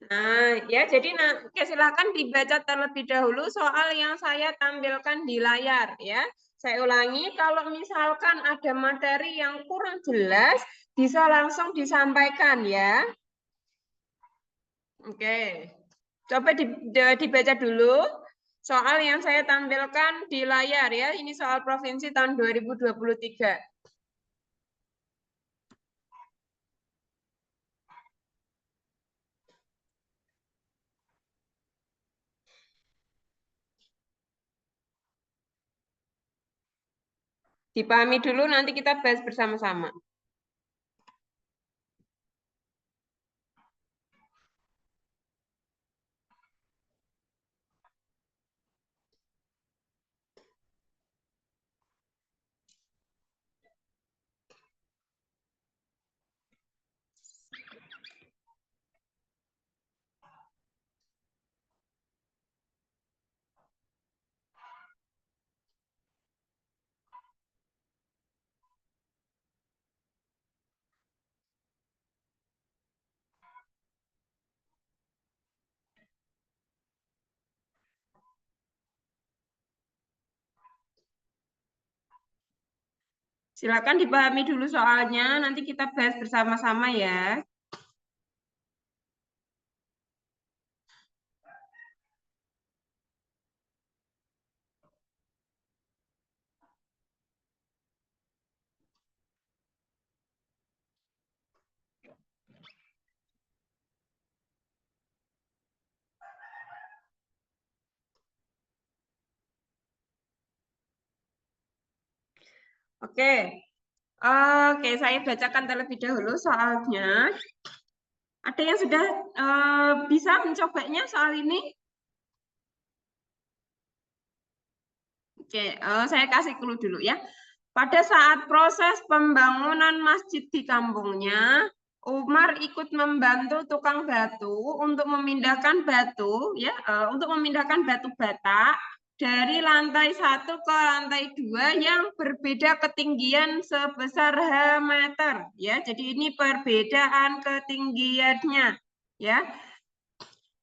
Nah, ya jadi silakan dibaca terlebih dahulu soal yang saya tampilkan di layar ya. Saya ulangi, kalau misalkan ada materi yang kurang jelas, bisa langsung disampaikan ya. Oke. Coba dibaca dulu soal yang saya tampilkan di layar ya. Ini soal provinsi tahun 2023. Dipahami dulu, nanti kita bahas bersama-sama. Silakan dipahami dulu soalnya, nanti kita bahas bersama-sama ya. Oke. Oke, saya bacakan terlebih dahulu soalnya. Ada yang sudah bisa mencobanya soal ini? Oke, saya kasih clue dulu ya. Pada saat proses pembangunan masjid di kampungnya, Umar ikut membantu tukang batu untuk memindahkan batu, ya, untuk memindahkan batu bata dari lantai 1 ke lantai 2 yang berbeda ketinggian sebesar H meter, ya. Jadi ini perbedaan ketinggiannya, ya.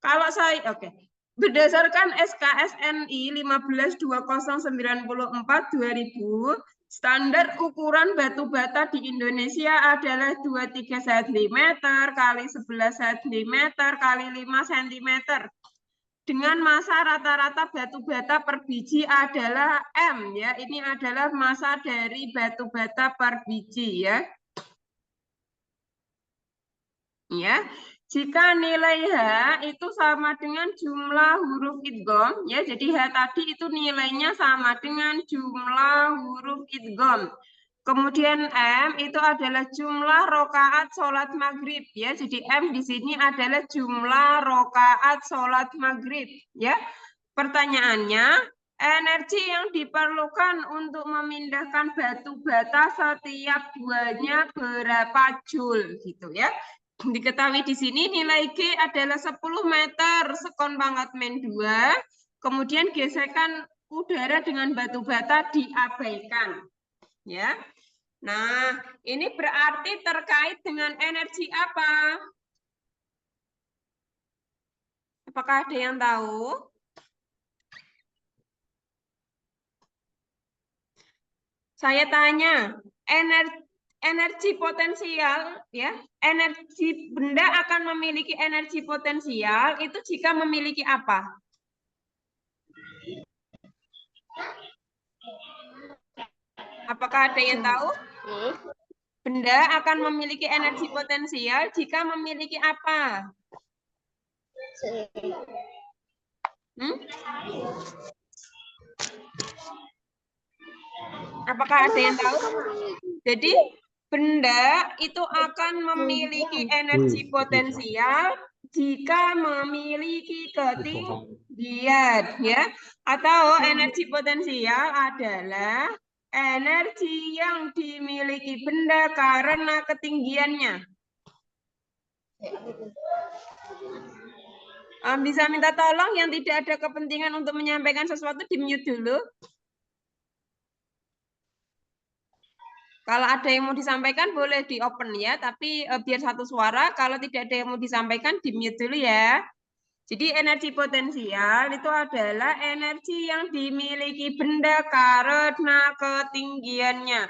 Kalau saya, oke. Berdasarkan SKSNI 152094/2000, standar ukuran batu bata di Indonesia adalah 23 cm kali 11 cm kali 5 cm. Dengan massa rata-rata batu bata per biji adalah M ya. Ini adalah massa dari batu bata per biji ya. Ya. Jika nilai H itu sama dengan jumlah huruf idgham, ya, jadi H tadi itu nilainya sama dengan jumlah huruf idgham. Kemudian M itu adalah jumlah rokaat sholat maghrib, ya. Jadi M di sini adalah jumlah rokaat sholat maghrib, ya. Pertanyaannya, energi yang diperlukan untuk memindahkan batu bata setiap buahnya berapa joule, gitu ya. Diketahui di sini nilai G adalah 10 meter sekon pangkat min 2. Kemudian gesekan udara dengan batu bata diabaikan. Ya. Nah, ini berarti terkait dengan energi apa? Apakah ada yang tahu? Saya tanya, energi potensial, ya, energi benda akan memiliki energi potensial itu jika memiliki apa? Apakah ada yang tahu? Benda akan memiliki energi potensial jika memiliki apa? Apakah ada yang tahu? Jadi benda itu akan memiliki energi potensial jika memiliki ketinggian, ya. Atau energi potensial adalah energi yang dimiliki benda karena ketinggiannya. Bisa minta tolong yang tidak ada kepentingan untuk menyampaikan sesuatu di mute dulu. Kalau ada yang mau disampaikan boleh di open ya, tapi biar satu suara. Kalau tidak ada yang mau disampaikan di mute dulu ya. Jadi energi potensial itu adalah energi yang dimiliki benda karena ketinggiannya.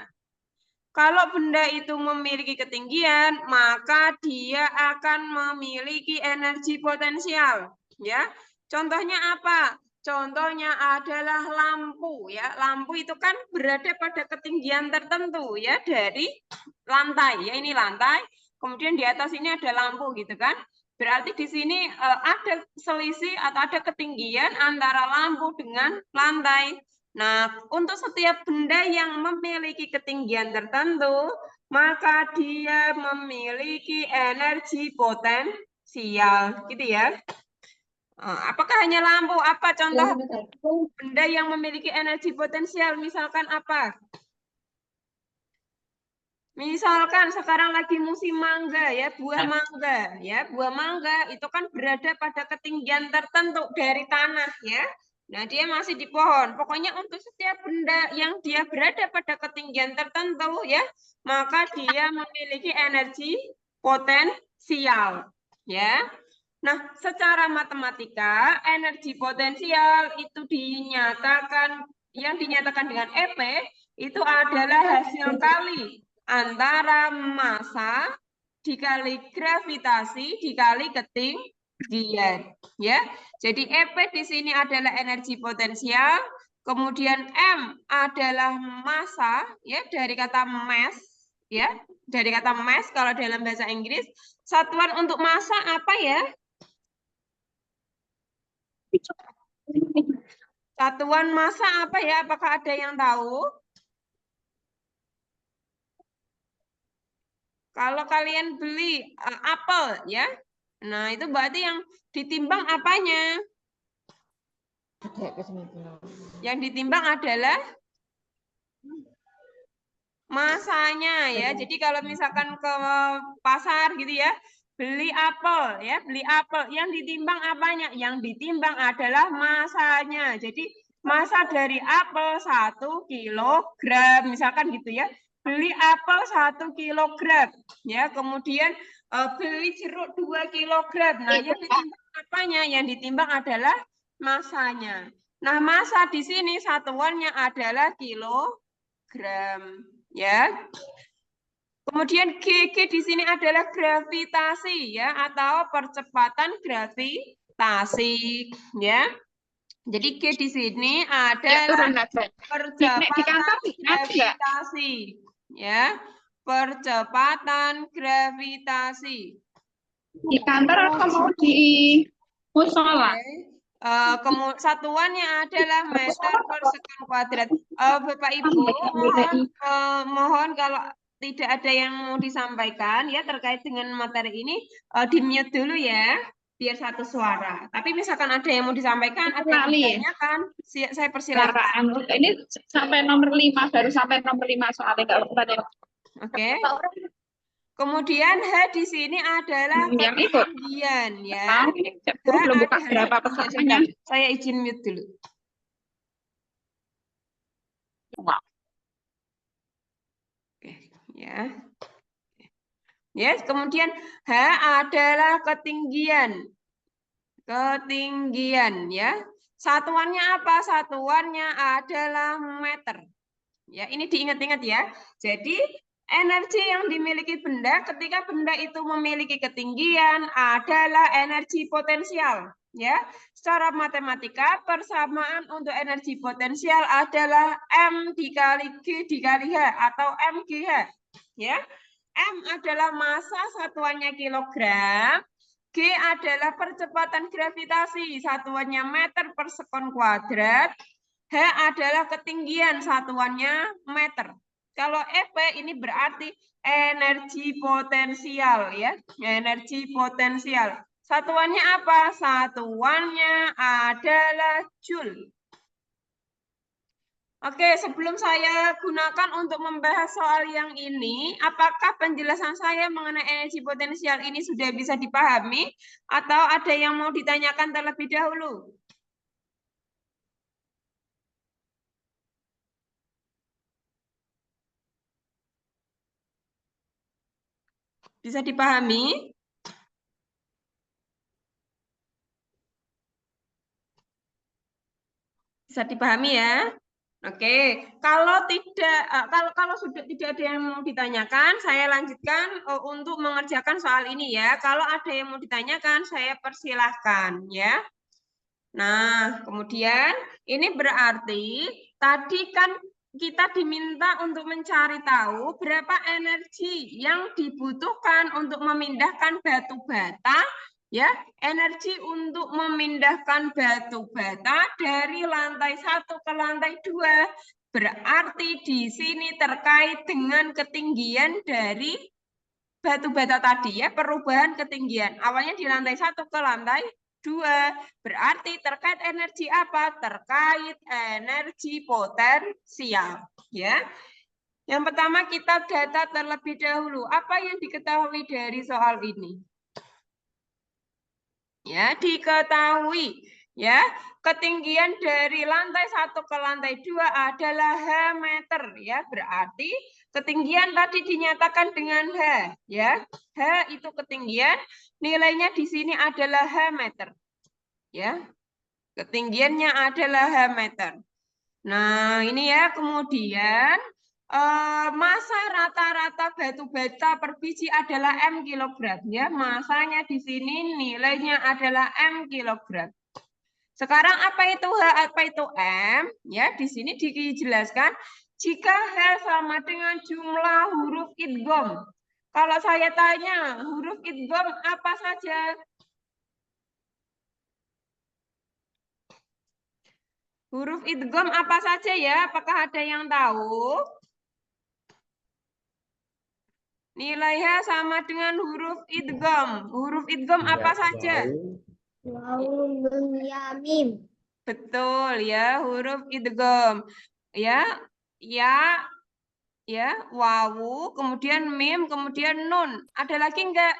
Kalau benda itu memiliki ketinggian, maka dia akan memiliki energi potensial. Ya, contohnya apa? Contohnya adalah lampu. Ya, lampu itu kan berada pada ketinggian tertentu ya dari lantai. Ya, ini lantai. Kemudian di atas ini ada lampu gitu kan? Berarti di sini ada selisih atau ada ketinggian antara lampu dengan lantai. Nah, untuk setiap benda yang memiliki ketinggian tertentu, maka dia memiliki energi potensial, gitu ya. Apakah hanya lampu? Apa contoh benda yang memiliki energi potensial? Misalkan apa? Misalkan sekarang lagi musim mangga ya, buah mangga ya, buah mangga itu kan berada pada ketinggian tertentu dari tanah ya. Nah, dia masih di pohon. Pokoknya untuk setiap benda yang dia berada pada ketinggian tertentu ya, maka dia memiliki energi potensial ya. Nah, secara matematika energi potensial itu dinyatakan dengan EP itu adalah hasil kali antara massa dikali gravitasi dikali ketinggian ya. Jadi EP di sini adalah energi potensial, kemudian M adalah massa ya dari kata mass ya, dari kata mass kalau dalam bahasa Inggris. Satuan untuk massa apa ya? Satuan massa apa ya? Apakah ada yang tahu? Kalau kalian beli apel ya, nah itu berarti yang ditimbang apanya? Yang ditimbang adalah masanya ya. Jadi kalau misalkan ke pasar gitu ya, beli apel ya, beli apel. Yang ditimbang apanya? Yang ditimbang adalah masanya. Jadi massa dari apel 1 kilogram, misalkan gitu ya. Beli apel 1 kilogram ya. Kemudian beli jeruk 2 kilogram. Nah, yang ditimbang apanya? Yang ditimbang adalah masanya. Nah, massa di sini satuannya adalah kilogram ya. Kemudian GG di sini adalah gravitasi ya atau percepatan gravitasi ya. Jadi G di sini adalah percepatan gravitasi ya. Percepatan gravitasi. Di kantor apa mau di musola? Satuannya adalah meter per sekon kuadrat. Bapak Ibu, mohon kalau tidak ada yang mau disampaikan ya terkait dengan materi ini, di mute dulu ya, biar satu suara. Tapi misalkan ada yang mau disampaikan, ada yang ditanyakan, saya persilakan. Ini sampai nomor 5, baru sampai nomor 5 soalnya nggak lupa. Oke. Kemudian H di sini adalah ketinggian ya. Belum buka berapa pesertanya. Saya izin mute dulu. Oke, ya. Yes, kemudian H adalah ketinggian. Ketinggian ya. Satuannya apa? Satuannya adalah meter. Ya, ini diingat-ingat ya. Jadi energi yang dimiliki benda ketika benda itu memiliki ketinggian adalah energi potensial. Ya, secara matematika persamaan untuk energi potensial adalah M dikali G dikali H atau MGH. Ya, M adalah massa satuannya kilogram, G adalah percepatan gravitasi satuannya meter per sekon kuadrat, H adalah ketinggian satuannya meter. Kalau EP ini berarti energi potensial ya, energi potensial. Satuannya apa? Satuannya adalah joule. Oke, sebelum saya gunakan untuk membahas soal yang ini, apakah penjelasan saya mengenai energi potensial ini sudah bisa dipahami atau ada yang mau ditanyakan terlebih dahulu? Bisa dipahami? Bisa dipahami ya? Oke, kalau tidak, kalau sudah tidak ada yang mau ditanyakan, saya lanjutkan untuk mengerjakan soal ini ya. Kalau ada yang mau ditanyakan, saya persilahkan ya. Nah, kemudian ini berarti tadi kan kita diminta untuk mencari tahu berapa energi yang dibutuhkan untuk memindahkan batu bata, ya, energi untuk memindahkan batu bata dari lantai 1 ke lantai 2. Berarti di sini terkait dengan ketinggian dari batu bata tadi ya, perubahan ketinggian. Awalnya di lantai 1 ke lantai 2. Berarti terkait energi apa? Terkait energi potensial. Ya. Yang pertama kita data terlebih dahulu. Apa yang diketahui dari soal ini? Ya, diketahui. Ya, ketinggian dari lantai 1 ke lantai 2 adalah H meter. Ya, berarti ketinggian tadi dinyatakan dengan H. Ya, H itu ketinggian. Nilainya di sini adalah H meter. Ya, ketinggiannya adalah H meter. Nah, ini ya, kemudian massa rata-rata batu bata per biji adalah M kilogram. Ya, masanya di sini nilainya adalah M kilogram. Sekarang apa itu H, apa itu M? Ya, di sini dijelaskan jika H sama dengan jumlah huruf idgham. Kalau saya tanya, huruf idgham apa saja? Huruf idgham apa saja ya? Apakah ada yang tahu? Nilai H sama dengan huruf idgham. Huruf idgham apa saja? Wawu, nun, ya, mim. Betul ya, huruf idgham. Ya, ya, wawu, kemudian mim, kemudian nun. Ada lagi enggak?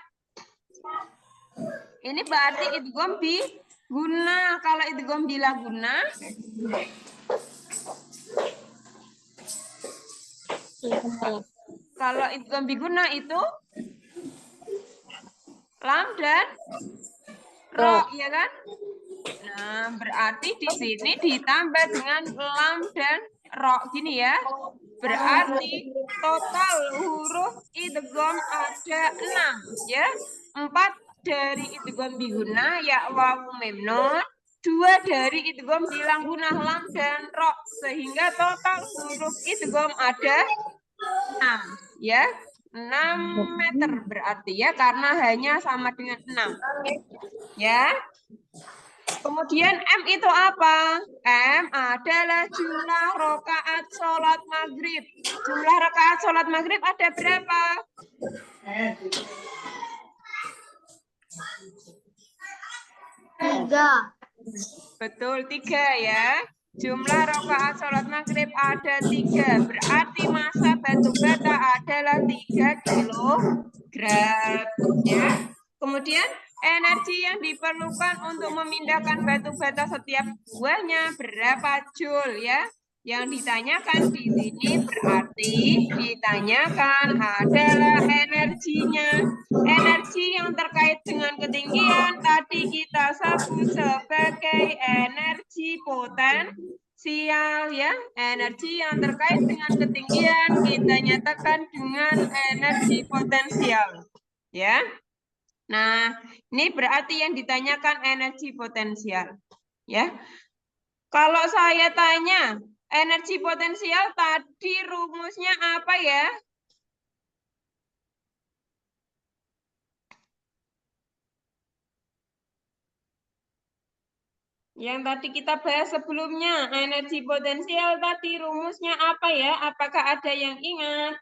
Ini berarti idgham biguna. Kalau idgham bila guna, kalau idgham biguna itu lam dan ro, ya kan? Nah, berarti di sini ditambah dengan lam dan ro gini ya. Berarti total huruf idgham ada 6 ya. 4 dari idgham biguna ya wawu mim nun, 2 dari idgham bilang guna lam dan ro, sehingga total huruf idgham ada 6 ya. 6 meter berarti ya, karena hanya sama dengan 6 ya. Kemudian M itu apa? M adalah jumlah rakaat sholat maghrib. Jumlah rakaat sholat maghrib ada berapa? Tiga. Betul, 3 ya. Jumlah rakaat sholat maghrib ada 3. Berarti massa batu bata adalah 3 kilogram. Ya. Kemudian energi yang diperlukan untuk memindahkan batu bata setiap buahnya berapa joule ya? Yang ditanyakan di sini berarti ditanyakan adalah energinya. Energi yang terkait dengan ketinggian tadi kita sebut sebagai energi potensial ya. Energi yang terkait dengan ketinggian kita nyatakan dengan energi potensial ya. Nah, ini berarti yang ditanyakan energi potensial ya. Kalau saya tanya energi potensial tadi rumusnya apa ya? Yang tadi kita bahas sebelumnya, energi potensial tadi rumusnya apa ya? Apakah ada yang ingat?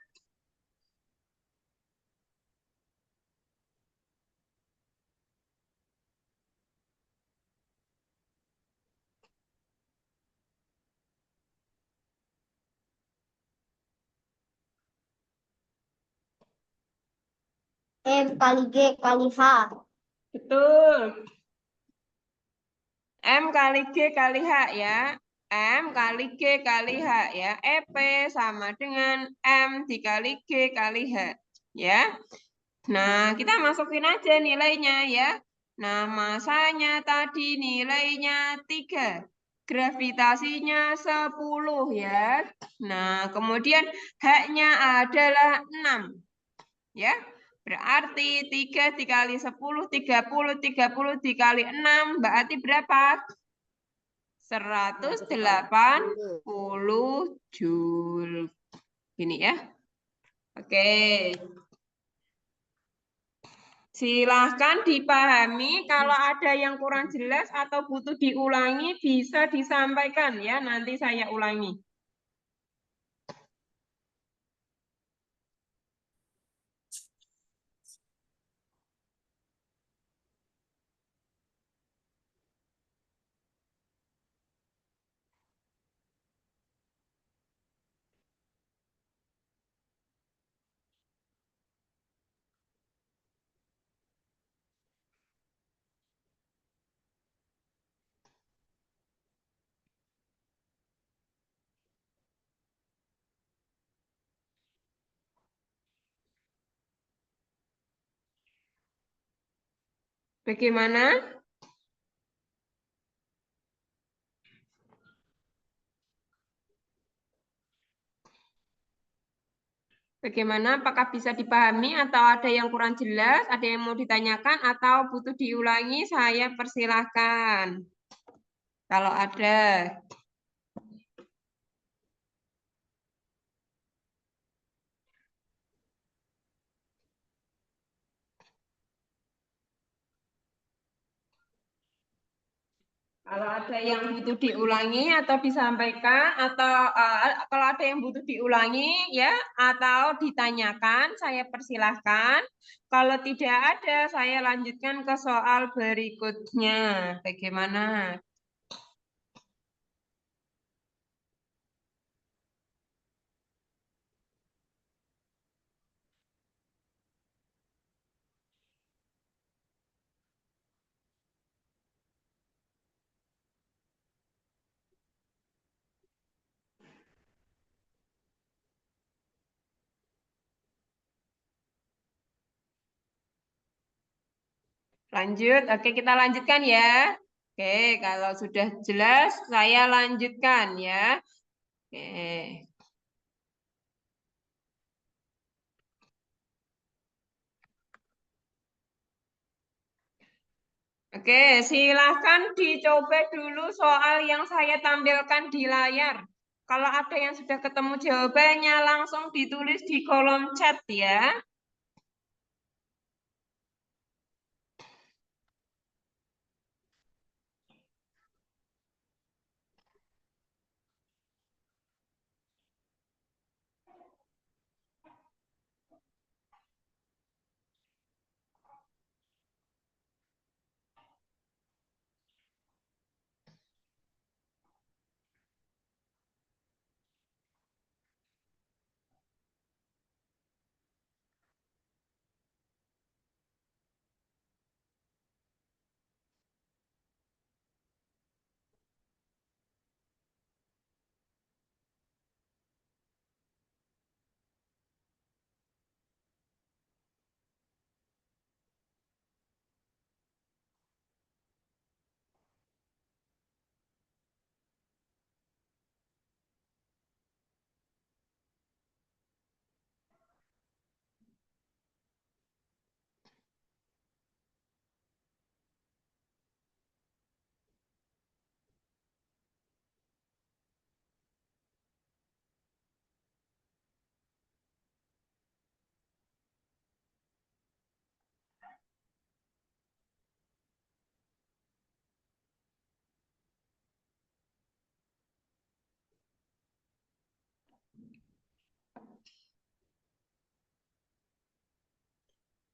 M kali G kali H. Betul. M kali G kali H ya. M kali G kali H ya. EP sama dengan M dikali G kali H ya. Nah, kita masukin aja nilainya ya. Nah, masanya tadi nilainya 3. Gravitasinya 10 ya. Nah, kemudian H-nya adalah 6. Ya. Berarti 3 dikali 10, 30 dikali 6. Berarti berapa? 180 Joule. Gini ya. Oke. Silahkan dipahami, kalau ada yang kurang jelas atau butuh diulangi, bisa disampaikan ya, nanti saya ulangi. Bagaimana? Bagaimana? Apakah bisa dipahami atau ada yang kurang jelas, ada yang mau ditanyakan atau butuh diulangi, saya persilahkan. Kalau ada. Kalau ada yang butuh diulangi atau disampaikan atau kalau ada yang butuh diulangi ya atau ditanyakan, saya persilahkan. Kalau tidak ada, saya lanjutkan ke soal berikutnya. Bagaimana? Lanjut. Oke, kita lanjutkan ya. Oke, kalau sudah jelas, saya lanjutkan ya. Oke. Oke, silahkan dicoba dulu soal yang saya tampilkan di layar. Kalau ada yang sudah ketemu jawabannya, langsung ditulis di kolom chat ya.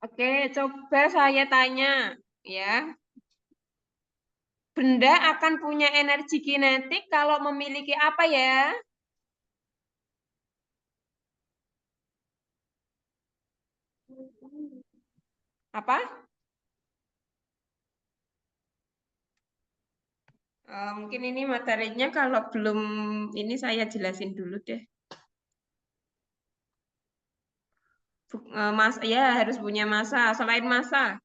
Oke, coba saya tanya ya. Benda akan punya energi kinetik kalau memiliki apa ya? Apa? Mungkin ini materinya kalau belum ini saya jelasin dulu deh. Ya harus punya massa. Selain massa.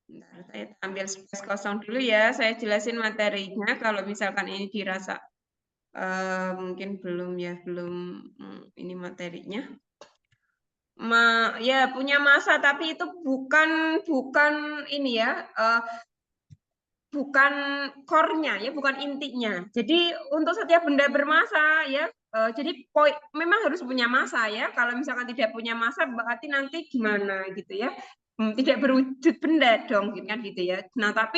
Bentar, saya ambil space kosong dulu ya. Saya jelasin materinya. Kalau misalkan ini dirasa mungkin belum ya, belum ini materinya. Ya punya massa, tapi itu bukan ini ya, bukan core-nya ya, bukan intinya. Jadi untuk setiap benda bermassa ya, jadi memang harus punya massa ya. Kalau misalkan tidak punya massa berarti nanti gimana gitu ya. Tidak berwujud benda dong kan gitu ya. Nah, tapi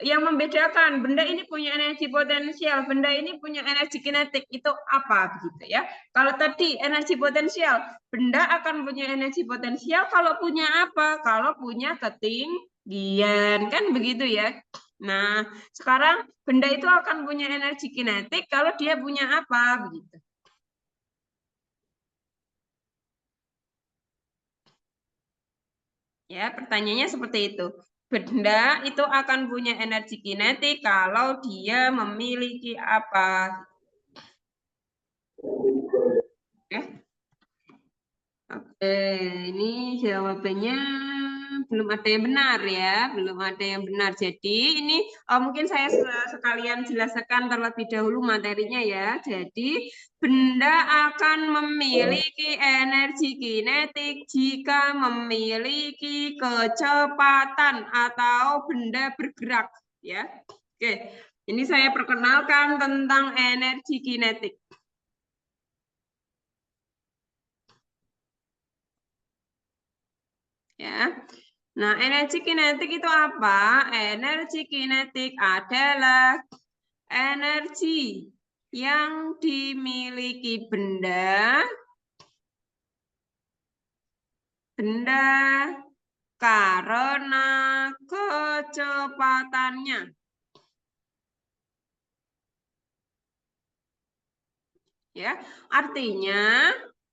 yang membedakan benda ini punya energi potensial, benda ini punya energi kinetik itu apa begitu ya. Kalau tadi energi potensial, benda akan punya energi potensial kalau punya apa? Kalau punya ketinggian kan begitu ya. Nah, sekarang benda itu akan punya energi kinetik kalau dia punya apa begitu. Ya, pertanyaannya seperti itu. Benda itu akan punya energi kinetik kalau dia memiliki apa. Oke, ini jawabannya belum ada yang benar ya, belum ada yang benar. Jadi ini mungkin saya sekalian jelaskan terlebih dahulu materinya ya. Jadi benda akan memiliki energi kinetik jika memiliki kecepatan atau benda bergerak ya. Oke, ini saya perkenalkan tentang energi kinetik. Ya. Nah, energi kinetik itu apa? Energi kinetik adalah energi yang dimiliki benda karena kecepatannya. Ya,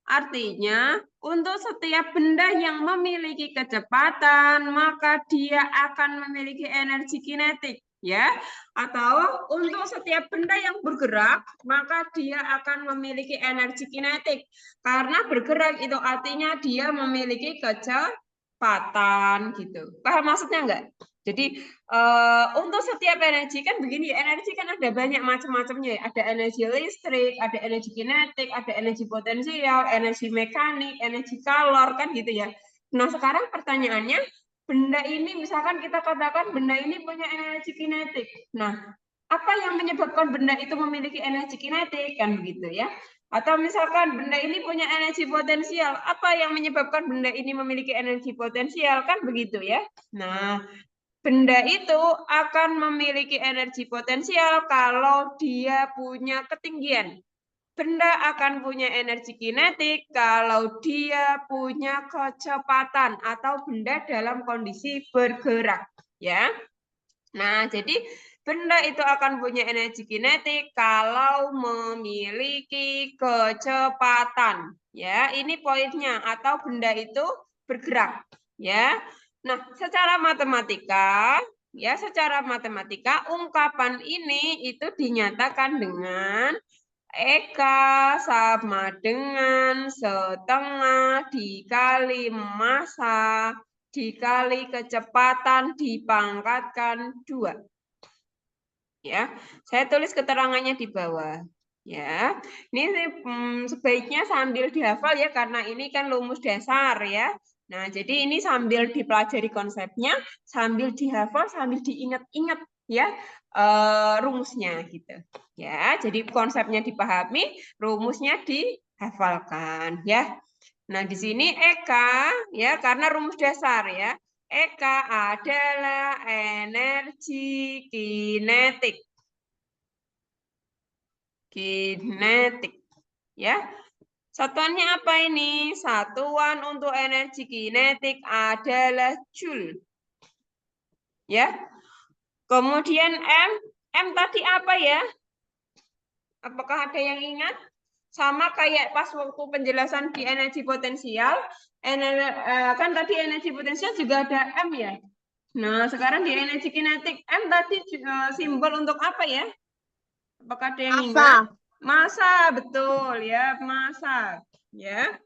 artinya untuk setiap benda yang memiliki kecepatan maka dia akan memiliki energi kinetik ya, atau untuk setiap benda yang bergerak maka dia akan memiliki energi kinetik karena bergerak itu artinya dia memiliki kecepatan gitu. Paham maksudnya enggak? Jadi untuk setiap energi kan begini, energi kan ada banyak macam-macamnya. Ada energi listrik, ada energi kinetik, ada energi potensial, energi mekanik, energi kalor kan gitu ya. Nah sekarang pertanyaannya, benda ini misalkan kita katakan benda ini punya energi kinetik. Nah apa yang menyebabkan benda itu memiliki energi kinetik kan begitu ya? Atau misalkan benda ini punya energi potensial, apa yang menyebabkan benda ini memiliki energi potensial kan begitu ya? Nah benda itu akan memiliki energi potensial kalau dia punya ketinggian. Benda akan punya energi kinetik kalau dia punya kecepatan atau benda dalam kondisi bergerak, ya. Nah, jadi benda itu akan punya energi kinetik kalau memiliki kecepatan, ya. Ini poinnya atau benda itu bergerak, ya. Nah, secara matematika ungkapan ini itu dinyatakan dengan Eka sama dengan setengah dikali massa dikali kecepatan dipangkatkan 2. Ya, saya tulis keterangannya di bawah. Ya, ini sebaiknya sambil dihafal ya karena ini kan rumus dasar ya. Nah, jadi ini sambil dipelajari konsepnya, sambil dihafal, sambil diingat-ingat ya rumusnya gitu. Ya, jadi konsepnya dipahami, rumusnya dihafalkan ya. Nah, di sini Eka ya karena rumus dasar ya. Eka adalah energi kinetik. Kinetik ya. Satuannya apa ini? Satuan untuk energi kinetik adalah Joule. Ya. Kemudian M tadi apa ya? Apakah ada yang ingat? Sama kayak pas waktu penjelasan di energi potensial, kan tadi energi potensial juga ada M ya. Nah, sekarang di energi kinetik, M tadi simbol untuk apa ya? Apakah ada yang ingat? Massa, betul ya, massa. Ya.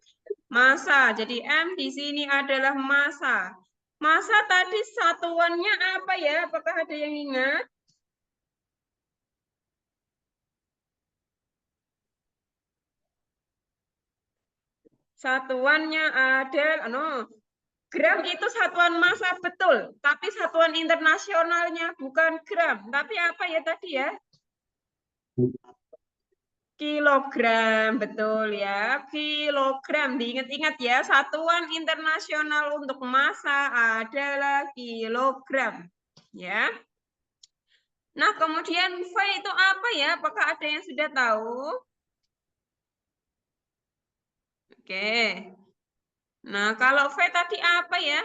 Massa. Jadi M di sini adalah massa. Massa tadi satuannya apa ya? Apakah ada yang ingat? Satuannya ada, gram itu satuan massa betul, tapi satuan internasionalnya bukan gram, tapi apa ya tadi ya? Kilogram, betul ya. Kilogram, diingat-ingat ya, satuan internasional untuk massa adalah kilogram. Ya. Nah, kemudian V itu apa ya? Apakah ada yang sudah tahu? Oke. Nah, kalau V tadi apa ya?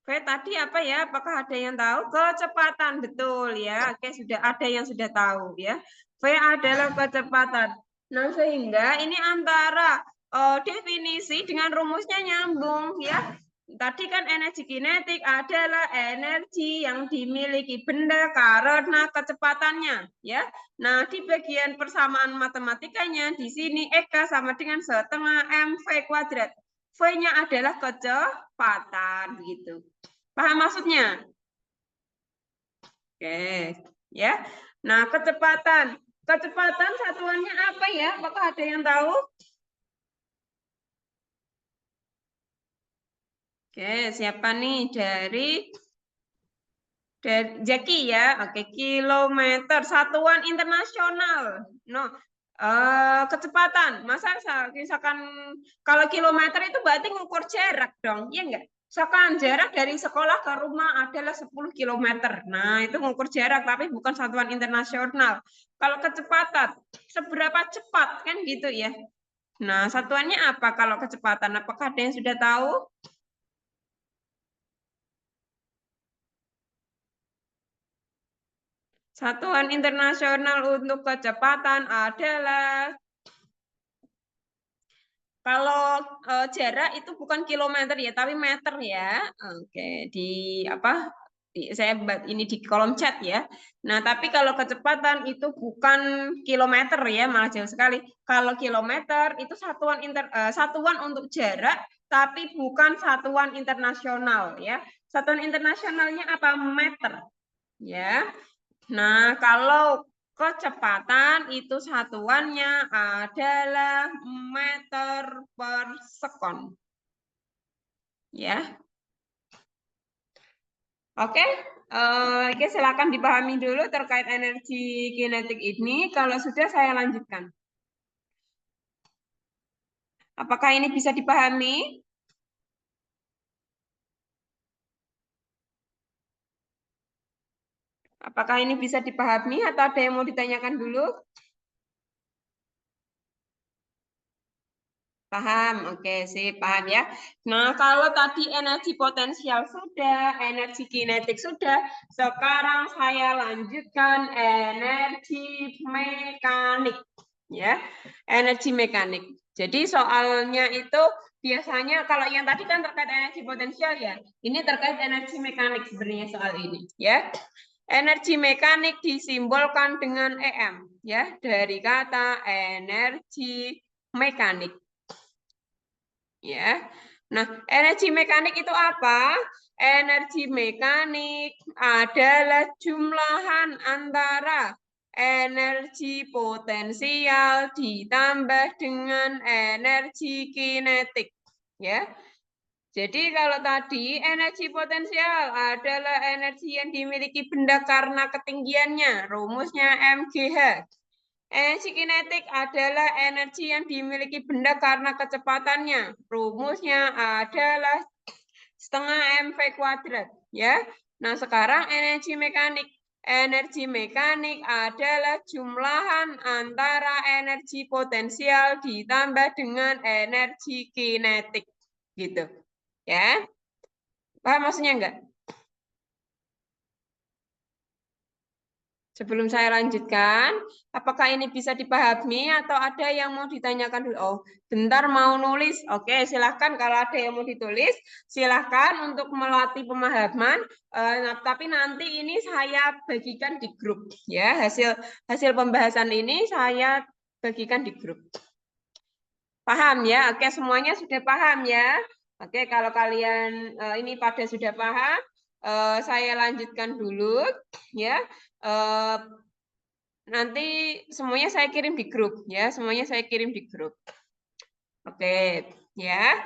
V tadi apa ya? Apakah ada yang tahu? Kecepatan, betul ya. Oke, sudah ada yang sudah tahu ya. V adalah kecepatan. Nah, sehingga ini antara definisi dengan rumusnya nyambung ya. Tadi kan energi kinetik adalah energi yang dimiliki benda karena kecepatannya ya. Nah, di bagian persamaan matematikanya di sini Eka sama dengan setengah mv kuadrat. V-nya adalah kecepatan gitu. Paham maksudnya? Oke, ya. Nah, kecepatan. Kecepatan satuannya apa ya? Apakah ada yang tahu? Oke, siapa nih dari Jaki ya? Oke, kilometer satuan internasional. No, kecepatan. Masa misalkan kalau kilometer itu berarti ngukur jarak dong, iya enggak? Misalkan jarak dari sekolah ke rumah adalah 10 kilometer. Nah, itu ngukur jarak, tapi bukan satuan internasional. Kalau kecepatan, seberapa cepat, kan gitu ya. Nah, satuannya apa kalau kecepatan? Apakah ada yang sudah tahu? Satuan internasional untuk kecepatan adalah kalau jarak itu bukan kilometer ya, tapi meter ya. Oke, di apa? Saya ini di kolom chat ya. Nah, tapi kalau kecepatan itu bukan kilometer ya, malah jauh sekali. Kalau kilometer itu satuan untuk jarak, tapi bukan satuan internasional ya. Satuan internasionalnya apa? Meter ya. Nah, kalau kecepatan itu satuannya adalah meter per sekon. Ya. Oke. Oke, silakan dipahami dulu terkait energi kinetik ini. Kalau sudah saya lanjutkan. Apakah ini bisa dipahami? Apakah ini bisa dipahami atau ada yang mau ditanyakan dulu? Paham, oke sih, paham ya. Nah, kalau tadi energi potensial sudah, energi kinetik sudah, sekarang saya lanjutkan energi mekanik. Ya, energi mekanik. Jadi soalnya itu biasanya kalau yang tadi kan terkait energi potensial ya, ini terkait energi mekanik sebenarnya soal ini. Ya, energi mekanik disimbolkan dengan EM, ya, dari kata energi mekanik. Ya. Nah, energi mekanik itu apa? Energi mekanik adalah jumlahan antara energi potensial ditambah dengan energi kinetik. Ya. Jadi kalau tadi energi potensial adalah energi yang dimiliki benda karena ketinggiannya, rumusnya mgh. Energi kinetik adalah energi yang dimiliki benda karena kecepatannya. Rumusnya adalah setengah mv kuadrat. Ya. Nah, sekarang energi mekanik. Energi mekanik adalah jumlahan antara energi potensial ditambah dengan energi kinetik. Gitu. Ya. Paham maksudnya enggak? Sebelum saya lanjutkan, apakah ini bisa dipahami atau ada yang mau ditanyakan dulu? Oh, bentar mau nulis. Oke, silahkan kalau ada yang mau ditulis, silahkan untuk melatih pemahaman. Tapi nanti ini saya bagikan di grup, ya. Hasil pembahasan ini saya bagikan di grup. Paham ya? Oke, semuanya sudah paham ya? Oke, kalau kalian ini pada sudah paham, saya lanjutkan dulu, ya. Nanti semuanya saya kirim di grup ya, semuanya saya kirim di grup. Oke, ya.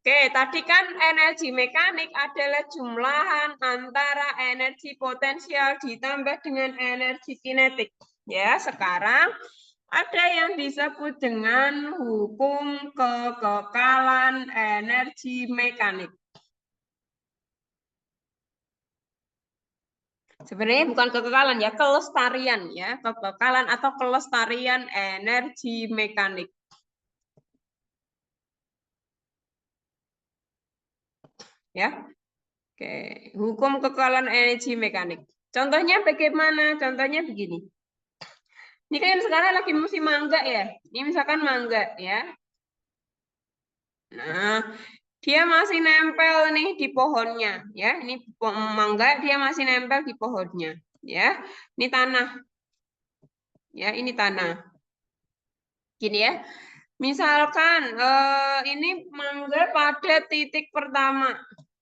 Oke, tadi kan energi mekanik adalah jumlahan antara energi potensial ditambah dengan energi kinetik. Ya, sekarang ada yang disebut dengan hukum kekekalan energi mekanik. Sebenarnya bukan kekekalan ya, kelestarian ya, kekekalan atau kelestarian energi mekanik. Ya. Oke, hukum kekekalan energi mekanik. Contohnya bagaimana? Contohnya begini. Ini kan sekarang lagi musim mangga ya. Ini misalkan mangga ya. Nah, dia masih nempel nih di pohonnya ya. Ini mangga dia masih nempel di pohonnya ya. Ini tanah. Ya, ini tanah. Gini ya. Misalkan ini mangga pada titik pertama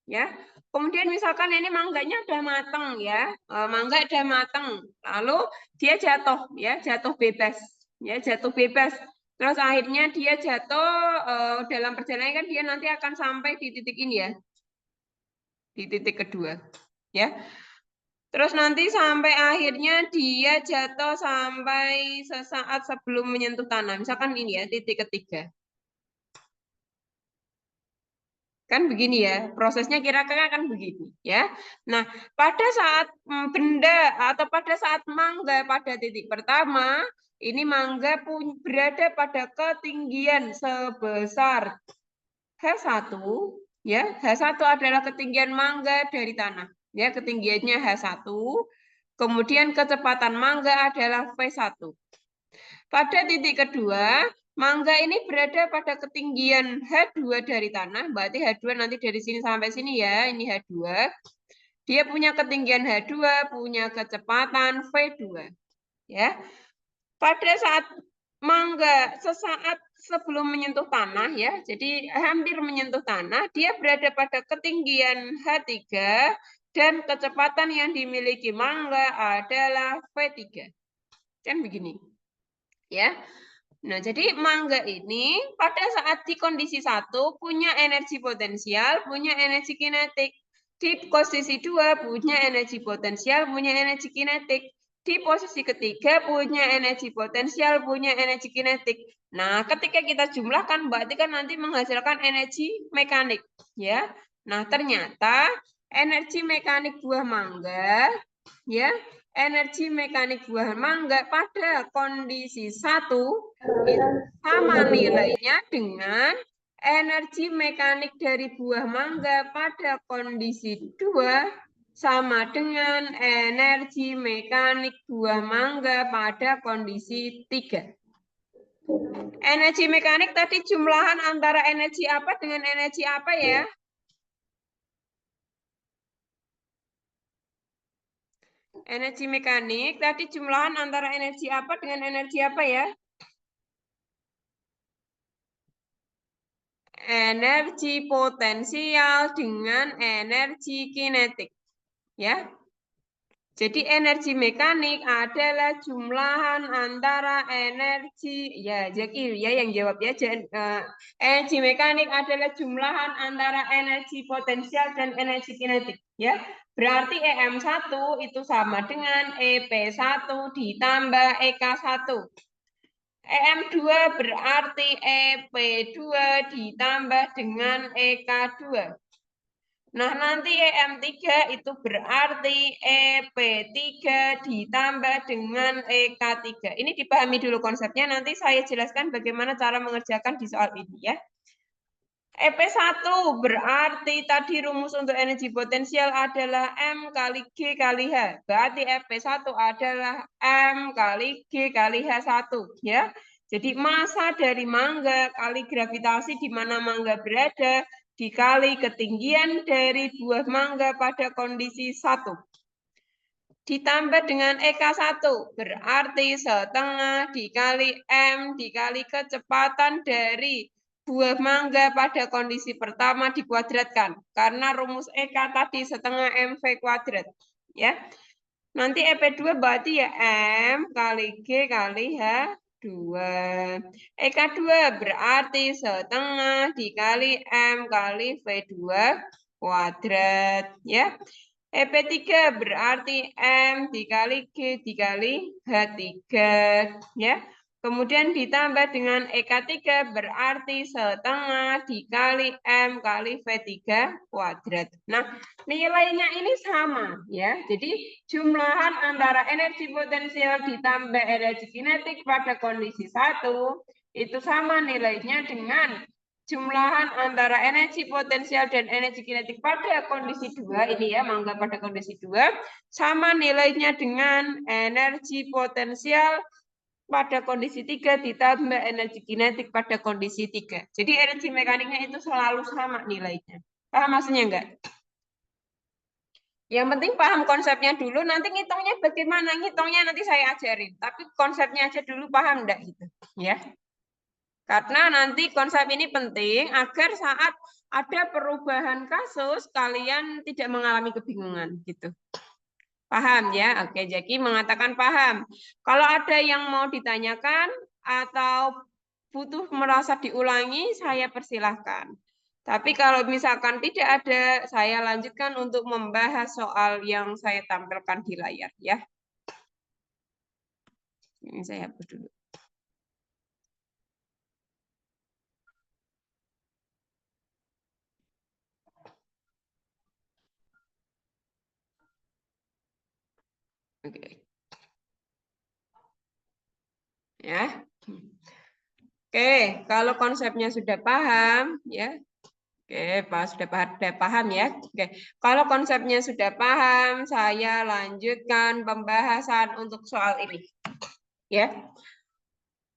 ya. Kemudian misalkan ini mangganya udah mateng ya, mangga udah mateng, lalu dia jatuh ya, jatuh bebas ya, jatuh bebas. Terus akhirnya dia jatuh dalam perjalanan kan dia nanti akan sampai di titik ini ya, di titik kedua ya. Terus nanti sampai akhirnya dia jatuh sampai sesaat sebelum menyentuh tanah. Misalkan ini ya, titik ketiga. Kan begini ya, prosesnya kira-kira kan begini ya. Nah, pada saat benda atau pada saat mangga pada titik pertama, ini mangga berada pada ketinggian sebesar H1 ya. H1 adalah ketinggian mangga dari tanah. Ya, ketinggiannya H1. Kemudian kecepatan mangga adalah V1. Pada titik kedua, mangga ini berada pada ketinggian H2 dari tanah, berarti H2 nanti dari sini sampai sini ya, ini H2. Dia punya ketinggian H2, punya kecepatan V2. Ya. Pada saat mangga sesaat sebelum menyentuh tanah ya, jadi hampir menyentuh tanah, dia berada pada ketinggian H3 dan kecepatan yang dimiliki mangga adalah V3. Kan begini. Ya. Nah, jadi mangga ini pada saat di kondisi 1 punya energi potensial, punya energi kinetik. Di posisi 2 punya energi potensial, punya energi kinetik. Di posisi ketiga punya energi potensial, punya energi kinetik. Nah, ketika kita jumlahkan berarti kan nanti menghasilkan energi mekanik, ya. Nah, ternyata energi mekanik buah mangga ya, energi mekanik buah mangga pada kondisi 1 sama nilainya dengan energi mekanik dari buah mangga pada kondisi 2 sama dengan energi mekanik buah mangga pada kondisi 3. Energi mekanik tadi jumlahan antara energi apa dengan energi apa ya? Energi mekanik tadi jumlahan antara energi apa dengan energi apa ya? Energi potensial dengan energi kinetik. Ya. Jadi energi mekanik adalah jumlahan antara energi ya Jaki ya yang jawab ya. Energi mekanik adalah jumlahan antara energi potensial dan energi kinetik ya. Berarti EM1 itu sama dengan EP1 ditambah EK1. EM2 berarti EP2 ditambah dengan EK2. Nah, nanti EM3 itu berarti EP3 ditambah dengan EK3. Ini dipahami dulu konsepnya, nanti saya jelaskan bagaimana cara mengerjakan di soal ini ya. EP1 berarti tadi rumus untuk energi potensial adalah M kali G kali H. Berarti EP1 adalah M kali G kali H1. Ya. Jadi massa dari mangga kali gravitasi di mana mangga berada dikali ketinggian dari buah mangga pada kondisi 1. Ditambah dengan EK1 berarti setengah dikali M dikali kecepatan dari buah mangga pada kondisi pertama dikuadratkan. Karena rumus EK tadi setengah MV kuadrat. Ya. Nanti EP2 berarti ya M kali G kali H2. EK2 berarti setengah dikali M kali V2 kuadrat. Ya. EP3 berarti M dikali G dikali H3. Ya. Kemudian ditambah dengan EK3 berarti setengah dikali M kali V3 kuadrat. Nah, nilainya ini sama ya. Jadi jumlahan antara energi potensial ditambah energi kinetik pada kondisi 1 itu sama nilainya dengan jumlahan antara energi potensial dan energi kinetik pada kondisi 2 ini ya, mangga pada kondisi 2 sama nilainya dengan energi potensial pada kondisi 3 ditambah energi kinetik pada kondisi 3. Jadi energi mekaniknya itu selalu sama nilainya. Paham maksudnya enggak? Yang penting paham konsepnya dulu, nanti ngitungnya bagaimana? Ngitungnya nanti saya ajarin. Tapi konsepnya aja dulu paham enggak gitu, ya. Karena nanti konsep ini penting agar saat ada perubahan kasus kalian tidak mengalami kebingungan gitu. Paham ya? Oke, Jaki mengatakan paham. Kalau ada yang mau ditanyakan atau butuh merasa diulangi, saya persilahkan. Tapi kalau misalkan tidak ada, saya lanjutkan untuk membahas soal yang saya tampilkan di layar ya. Ini saya hapus dulu. Oke. Ya. Oke, kalau konsepnya sudah paham ya. Oke, sudah paham ya. Oke, kalau konsepnya sudah paham, saya lanjutkan pembahasan untuk soal ini. Ya.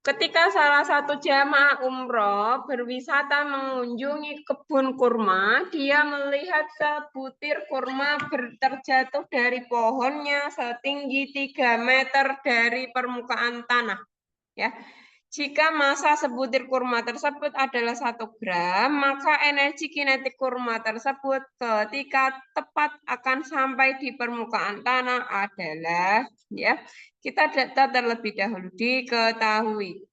Ketika salah satu jamaah umroh berwisata mengunjungi kebun kurma, dia melihat sebutir kurma terjatuh dari pohonnya setinggi 3 meter dari permukaan tanah. Ya. Jika massa sebutir kurma tersebut adalah 1 gram, maka energi kinetik kurma tersebut ketika tepat akan sampai di permukaan tanah adalah, ya, kita data terlebih dahulu diketahui.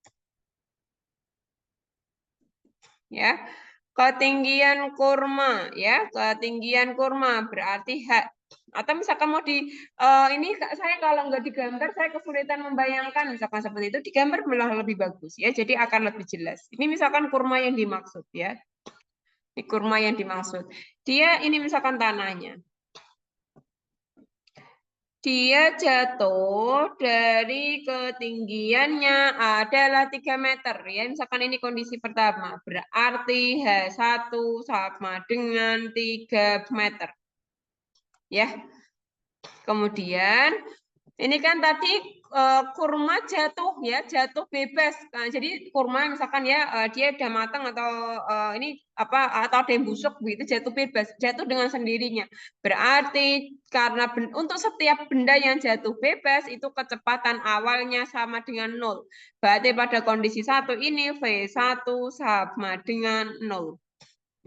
Ya, ketinggian kurma, ya, ketinggian kurma berarti H. Atau misalkan mau ini saya kalau nggak digambar saya kesulitan membayangkan misalkan seperti itu, digambar malah lebih bagus ya, jadi akan lebih jelas. Ini misalkan kurma yang dimaksud ya, ini kurma yang dimaksud. Dia ini misalkan tanahnya. Dia jatuh dari ketinggiannya adalah 3 meter. Ya, misalkan ini kondisi pertama. Berarti H1 sama dengan 3 meter. Ya. Kemudian ini kan tadi kurma jatuh ya, jatuh bebas. Nah, jadi kurma misalkan ya dia udah matang atau ini apa atau ada yang busuk begitu jatuh bebas, jatuh dengan sendirinya. Berarti karena untuk setiap benda yang jatuh bebas itu kecepatan awalnya sama dengan 0. Berarti pada kondisi 1 ini V1 sama dengan 0.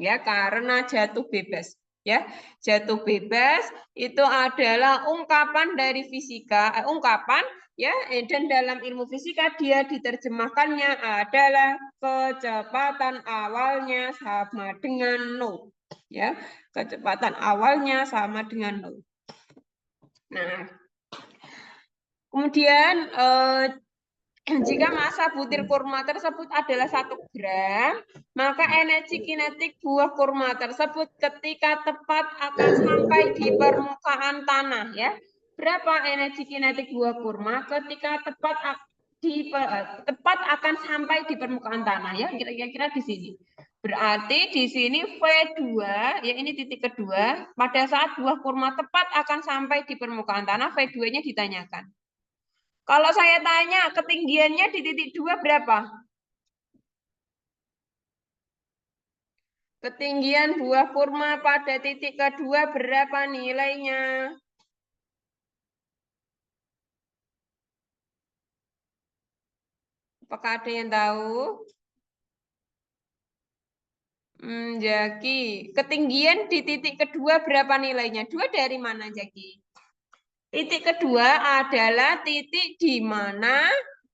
Ya, karena jatuh bebas. Ya, jatuh bebas itu adalah ungkapan dari fisika, ungkapan ya, dan dalam ilmu fisika dia diterjemahkannya adalah kecepatan awalnya sama dengan 0. Ya, kecepatan awalnya sama dengan 0. Nah, kemudian jika massa butir kurma tersebut adalah 1 gram, maka energi kinetik buah kurma tersebut ketika tepat akan sampai di permukaan tanah. Ya, berapa energi kinetik buah kurma ketika tepat akan sampai di permukaan tanah? Ya, kira-kira di sini. Berarti di sini V2, ya ini titik kedua, pada saat buah kurma tepat akan sampai di permukaan tanah, V2-nya ditanyakan. Kalau saya tanya ketinggiannya di titik 2 berapa? Ketinggian buah kurma pada titik kedua berapa nilainya? Apakah ada yang tahu? Jaki, ketinggian di titik kedua berapa nilainya? 2 dari mana, Jaki? Titik kedua adalah titik di mana,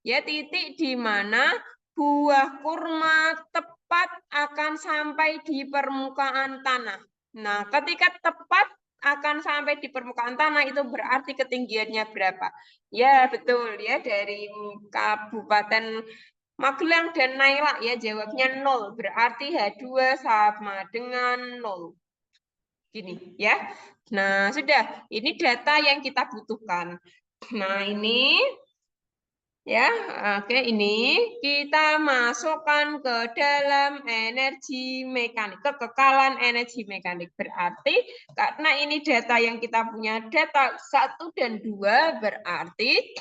ya titik di mana buah kurma tepat akan sampai di permukaan tanah. Nah, ketika tepat akan sampai di permukaan tanah itu berarti ketinggiannya berapa? Ya, betul ya, dari Kabupaten Magelang dan Naila ya jawabnya 0. Berarti H2 sama dengan 0. Gini ya. Nah, sudah. Ini data yang kita butuhkan. Nah, ini ya, oke, ini kita masukkan ke dalam energi mekanik, kekekalan energi mekanik. Berarti karena ini data yang kita punya, data 1 dan 2, berarti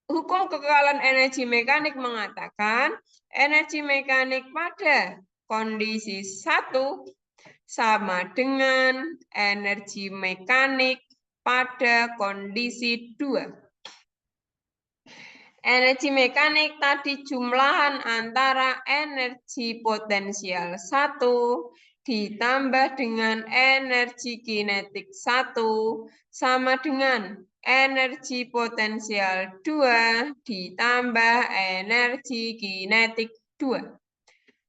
hukum kekekalan energi mekanik mengatakan energi mekanik pada kondisi 1 sama dengan energi mekanik pada kondisi 2. Energi mekanik tadi jumlahan antara energi potensial 1 ditambah dengan energi kinetik 1 sama dengan energi potensial 2 ditambah energi kinetik 2.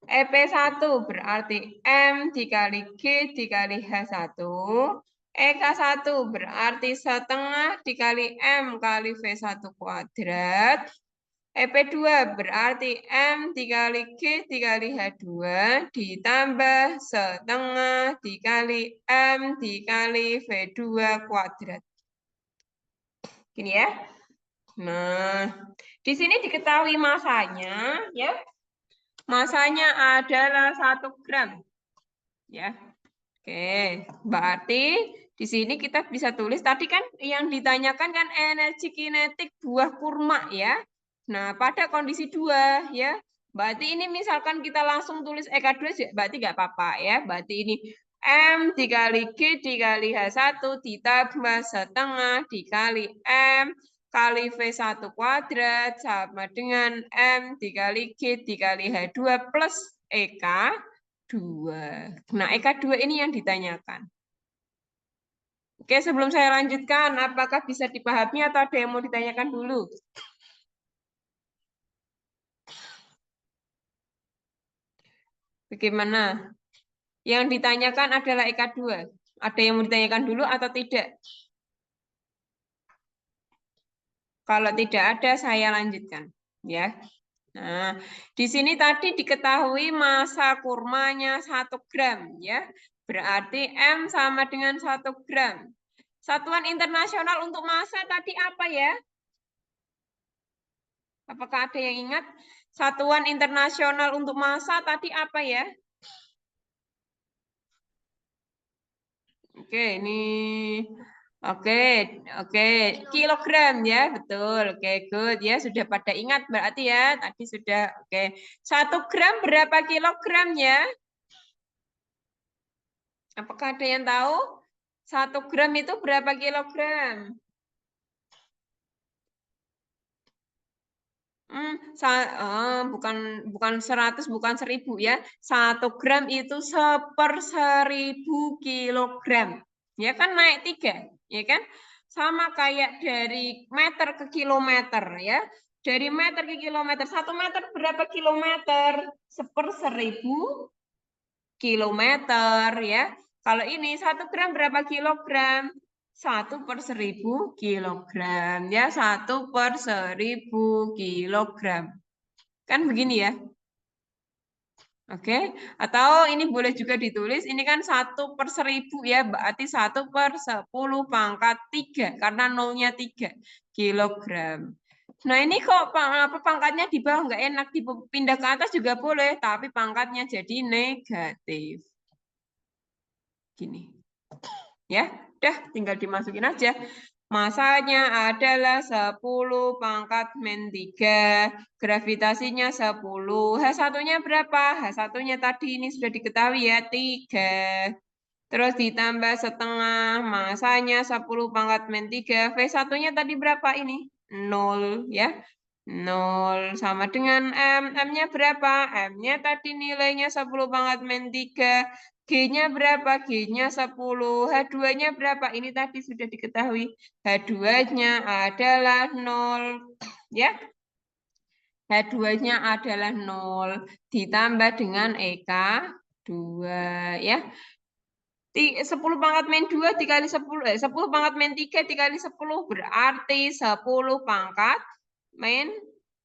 EP1 berarti M dikali G dikali H1. EK1 berarti setengah dikali M kali V1 kuadrat. EP2 berarti M dikali G dikali H2 ditambah setengah dikali M dikali V2 kuadrat. Gini ya. Nah, di sini diketahui masanya ya. Masanya adalah 1 gram. Ya. Oke, berarti di sini kita bisa tulis tadi kan yang ditanyakan kan energi kinetik buah kurma ya. Nah, pada kondisi 2 ya. Berarti ini misalkan kita langsung tulis EK2 berarti nggak apa-apa ya. Berarti ini M dikali G dikali H1 ditambah setengah dikali M kali V1 kuadrat sama dengan M dikali G dikali H2 plus EK2. Nah, EK2 ini yang ditanyakan. Oke, sebelum saya lanjutkan, apakah bisa dipahami atau ada yang mau ditanyakan dulu? Bagaimana? Yang ditanyakan adalah EK2. Ada yang mau ditanyakan dulu atau tidak? Kalau tidak ada, saya lanjutkan. Ya. Nah, di sini tadi diketahui massa kurmanya 1 gram. Ya. Berarti M sama dengan 1 gram. Satuan internasional untuk massa tadi apa ya? Apakah ada yang ingat? Satuan internasional untuk massa tadi apa ya? Oke, ini oke, kilogram ya, betul. Oke, good ya, sudah pada ingat berarti ya. Tadi sudah oke. 1 gram berapa kilogram ya? Apakah ada yang tahu? 1 gram itu berapa kilogram? Bukan 100, bukan 1000 ya. 1 gram itu 1/1000 kilogram. Ya kan naik 3, ya kan? Sama kayak dari meter ke kilometer ya. Dari meter ke kilometer, 1 meter berapa kilometer? 1/1000 kilometer ya. Kalau ini 1 gram berapa kilogram? 1/1000 kilogram ya, 1/1000 kilogram. Kan begini ya. Oke, atau ini boleh juga ditulis, ini kan 1/1000 ya, berarti 1/10 pangkat 3, karena nolnya 3 kilogram. Nah ini kok apa pangkatnya di bawah nggak enak, dipindah ke atas juga boleh, tapi pangkatnya jadi negatif. Gini. Ya, udah tinggal dimasukin aja. Masanya adalah 10 pangkat min 3. Gravitasinya 10. H1-nya berapa? H1-nya tadi ini sudah diketahui ya, 3. Terus ditambah setengah, masanya 10 pangkat min 3. V1-nya tadi berapa ini? 0 ya. 0 sama dengan M. M-nya berapa? M-nya tadi nilainya 10 pangkat min 3. G-nya berapa? G-nya 10. H2-nya berapa? Ini tadi sudah diketahui. H2-nya adalah 0. Ya. H2-nya adalah 0. Ditambah dengan EK 2. Ya. 10 pangkat min 2 dikali 10. 10 pangkat min 3 dikali 10. Berarti 10 pangkat min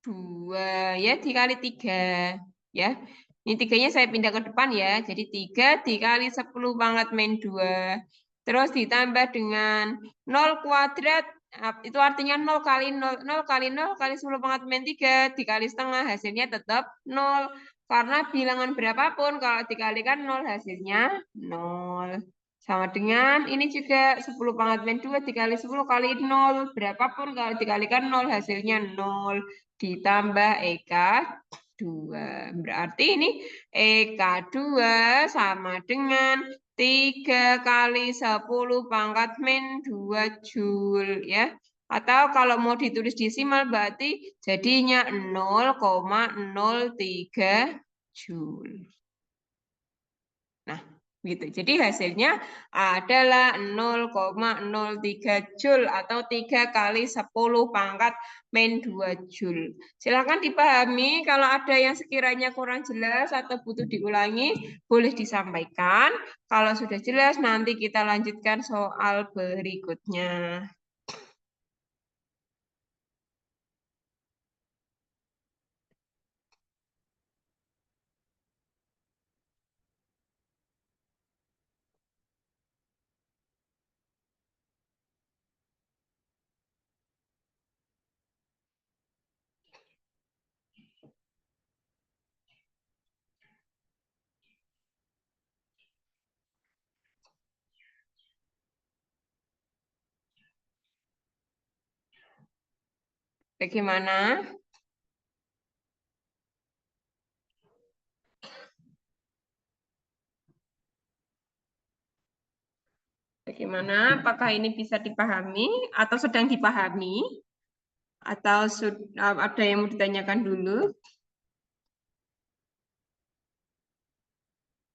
2. Ya, dikali 3. Ya. Ini 3-nya saya pindah ke depan ya. Jadi 3 dikali 10 pangkat min 2. Terus ditambah dengan 0 kuadrat. Itu artinya 0 kali 0. 0 kali 0 kali 10 pangkat min 3 dikali setengah. Hasilnya tetap 0. Karena bilangan berapapun kalau dikalikan 0 hasilnya 0. Sama dengan ini juga 10 pangkat min 2 dikali 10 kali 0. Berapapun kalau dikalikan 0 hasilnya 0. Ditambah EK 2. Berarti ini EK 2 sama dengan 3 kali 10 pangkat min 2 Joule ya. Atau kalau mau ditulis desimal berarti jadinya 0,03 Joule. Nah, gitu. Jadi hasilnya adalah 0,03 Joule atau 3 kali 10 pangkat min 2 Joule. Silakan dipahami kalau ada yang sekiranya kurang jelas atau butuh diulangi, boleh disampaikan. Kalau sudah jelas, nanti kita lanjutkan soal berikutnya. Bagaimana? Bagaimana? Apakah ini bisa dipahami atau sedang dipahami? Atau ada yang mau ditanyakan dulu?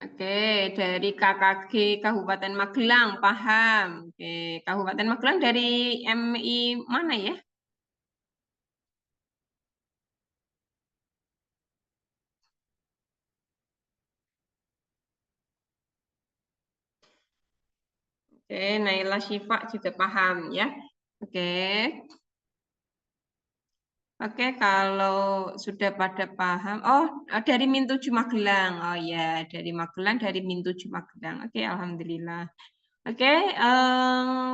Oke, dari KKG Kabupaten Magelang, paham. Oke, Kabupaten Magelang dari MI mana ya? Oke, Naila Syifa juga paham ya. Oke. Oke, kalau sudah pada paham, oh dari Min 7 Magelang, oh ya dari Magelang dari Min 7 Magelang. Oke, alhamdulillah. Oke,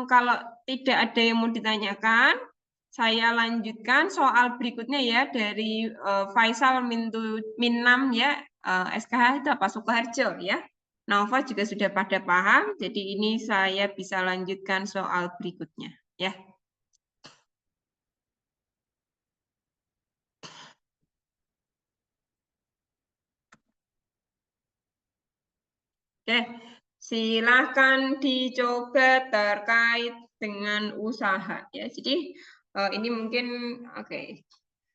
kalau tidak ada yang mau ditanyakan, saya lanjutkan soal berikutnya ya dari Faisal Min 6 ya, SKH itu apa Sukoharjo ya. Nova juga sudah pada paham, jadi ini saya bisa lanjutkan soal berikutnya ya. Oke, silahkan dicoba terkait dengan usaha ya. Jadi ini mungkin oke.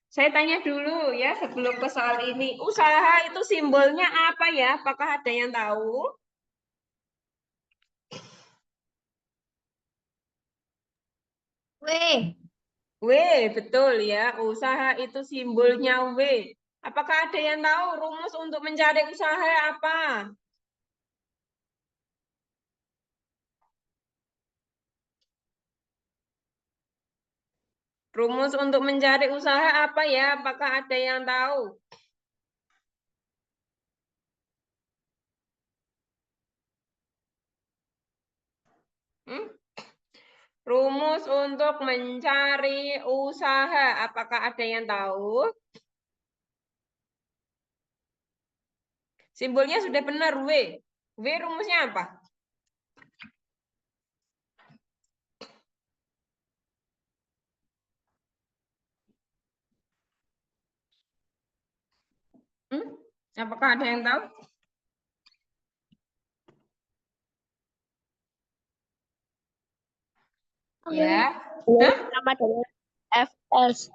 Saya tanya dulu ya sebelum ke soal ini. Usaha itu simbolnya apa ya? Apakah ada yang tahu? W. W, betul ya. Usaha itu simbolnya W. Apakah ada yang tahu rumus untuk mencari usaha apa? Rumus untuk mencari usaha apa ya? Apakah ada yang tahu? Hmm? Rumus untuk mencari usaha. Apakah ada yang tahu? Simbolnya sudah benar, W. W rumusnya apa? Apakah ada yang tahu? Ya. Hah? Sama dengan FS.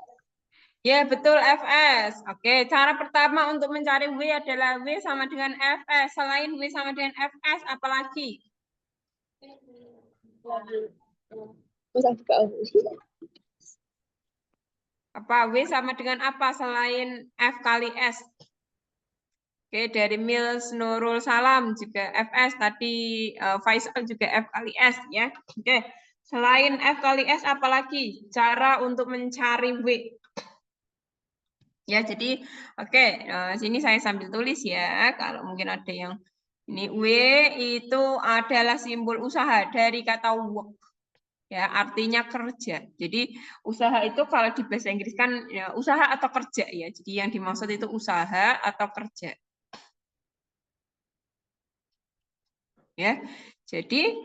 Ya, betul FS. Oke, cara pertama untuk mencari W adalah W sama dengan FS. Selain W sama dengan FS, apalagi? Apa? W sama dengan apa selain F kali S? Oke, dari Mills Nurul Salam juga FS. Tadi Faisal juga F kali S ya. Oke, selain F kali S, apalagi cara untuk mencari W? Ya, jadi oke, sini saya sambil tulis ya. Kalau mungkin ada yang ini W itu adalah simbol usaha dari kata work. Ya, artinya kerja. Jadi usaha itu kalau di bahasa Inggris kan ya, usaha atau kerja ya. Jadi yang dimaksud itu usaha atau kerja. Ya. Jadi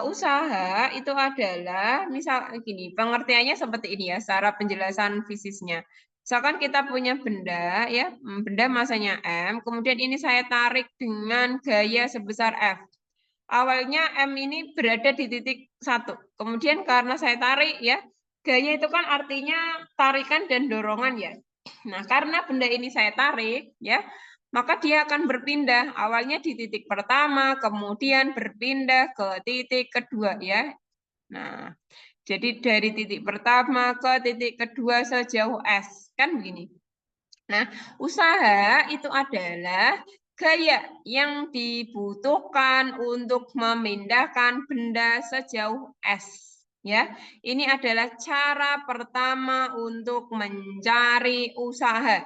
usaha itu adalah misal gini, pengertiannya seperti ini ya, secara penjelasan fisiknya. Misalkan kita punya benda ya, benda masanya M, kemudian ini saya tarik dengan gaya sebesar F. Awalnya M ini berada di titik 1. Kemudian karena saya tarik ya, gaya itu kan artinya tarikan dan dorongan ya. Nah, karena benda ini saya tarik ya, maka dia akan berpindah awalnya di titik pertama, kemudian berpindah ke titik kedua ya. Nah, jadi dari titik pertama ke titik kedua sejauh S, kan begini. Nah, usaha itu adalah gaya yang dibutuhkan untuk memindahkan benda sejauh S. Ya, ini adalah cara pertama untuk mencari usaha.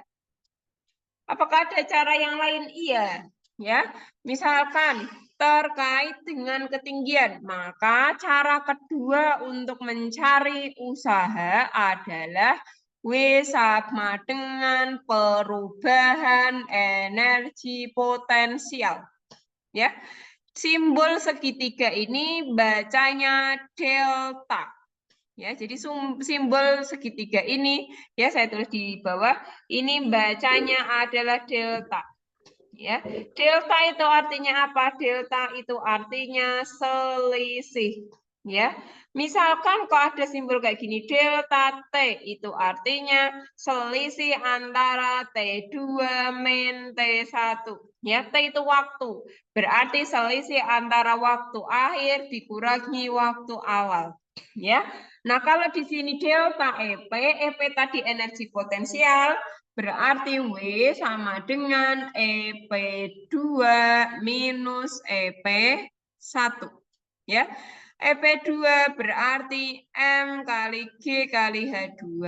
Apakah ada cara yang lain? Iya, ya. Misalkan terkait dengan ketinggian, maka cara kedua untuk mencari usaha adalah W sama dengan perubahan energi potensial. Ya, simbol segitiga ini bacanya delta. Ya, jadi simbol segitiga ini ya saya tulis di bawah, ini bacanya adalah delta. Ya, delta itu artinya apa? Delta itu artinya selisih. Ya, misalkan kok ada simbol kayak gini, delta T itu artinya selisih antara T2 min T1. Ya, T itu waktu. Berarti selisih antara waktu akhir dikurangi waktu awal. Ya. Nah, kalau di sini delta EP tadi energi potensial, berarti W sama dengan EP2 minus EP1. Ya. EP2 berarti M kali G kali H2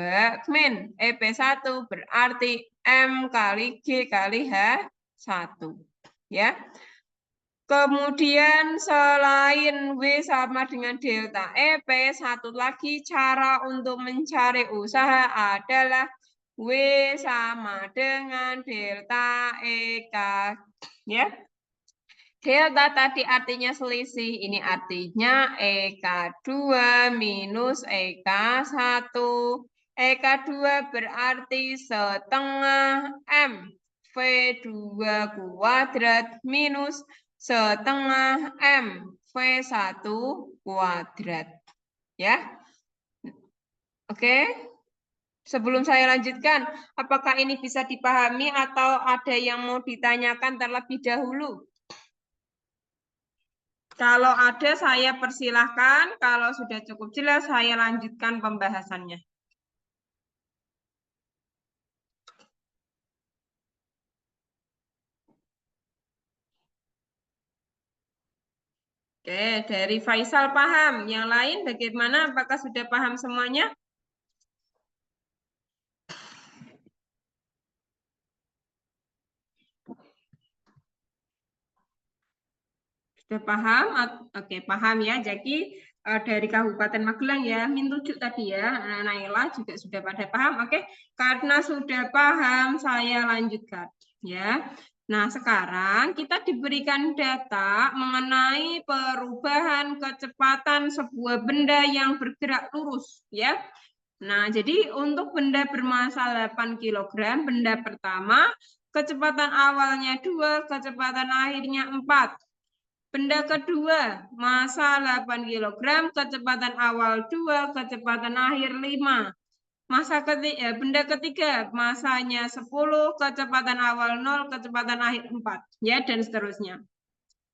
min EP1 berarti M kali G kali H1. Ya. Kemudian selain W sama dengan delta EP, satu lagi cara untuk mencari usaha adalah W sama dengan delta EK. Ya. Delta tadi artinya selisih, ini artinya EK2 minus EK1. EK2 berarti setengah M V2 kuadrat minus setengah M V1 kuadrat. Ya. Oke. Sebelum saya lanjutkan, apakah ini bisa dipahami atau ada yang mau ditanyakan terlebih dahulu? Kalau ada saya persilahkan, kalau sudah cukup jelas saya lanjutkan pembahasannya. Oke, dari Faisal paham. Yang lain bagaimana? Apakah sudah paham semuanya? Sudah paham? Oke, paham ya. Jadi dari Kabupaten Magelang ya, Min 7 tadi ya, Naila juga sudah pada paham, oke? Karena sudah paham, saya lanjutkan ya. Nah, sekarang kita diberikan data mengenai perubahan kecepatan sebuah benda yang bergerak lurus ya. Nah, jadi untuk benda bermassa 8 kg, benda pertama kecepatan awalnya 2, kecepatan akhirnya 4. Benda kedua, massa 8 kg, kecepatan awal 2, kecepatan akhir 5. Benda ketiga, massanya 10, kecepatan awal 0, kecepatan akhir 4. Ya, dan seterusnya.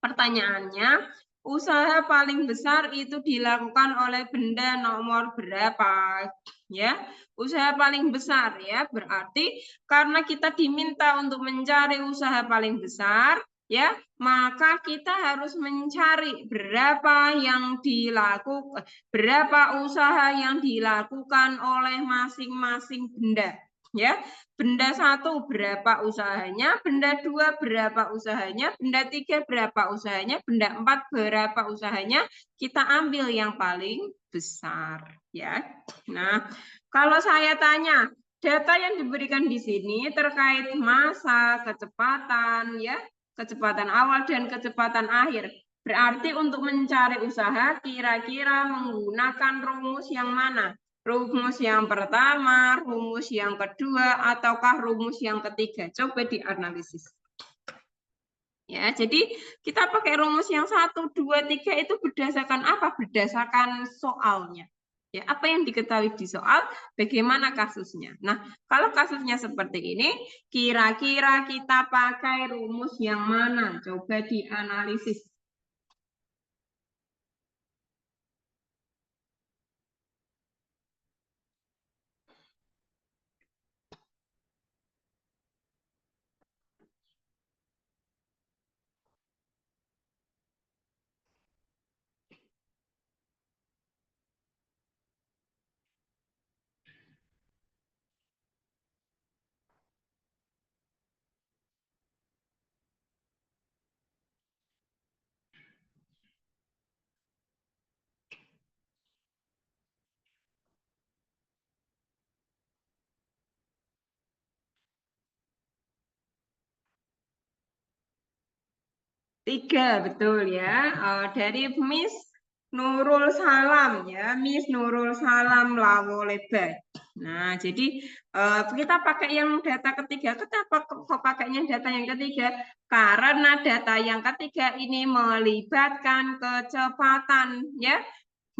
Pertanyaannya, usaha paling besar itu dilakukan oleh benda nomor berapa? Ya, usaha paling besar ya, berarti karena kita diminta untuk mencari usaha paling besar, ya, maka kita harus mencari berapa usaha yang dilakukan oleh masing-masing benda. Ya, benda 1 berapa usahanya, benda 2 berapa usahanya, benda 3 berapa usahanya, benda 4 berapa usahanya, kita ambil yang paling besar ya. Nah, kalau saya tanya, data yang diberikan di sini terkait massa, kecepatan ya, kecepatan awal dan kecepatan akhir. Berarti untuk mencari usaha kira-kira menggunakan rumus yang mana? Rumus yang pertama, rumus yang kedua, ataukah rumus yang ketiga? Coba dianalisis. Ya, jadi kita pakai rumus yang 1, 2, 3 itu berdasarkan apa? Berdasarkan soalnya. Ya, apa yang diketahui di soal, bagaimana kasusnya. Nah, kalau kasusnya seperti ini, kira-kira kita pakai rumus yang mana? Coba dianalisis. Tiga, betul ya. Dari Miss Nurul Salam ya, Miss Nurul Salam Lawo Lebay. Nah, jadi kita pakai yang data ketiga. Kenapa kok pakainya data yang ketiga? Karena data yang ketiga ini melibatkan kecepatan ya.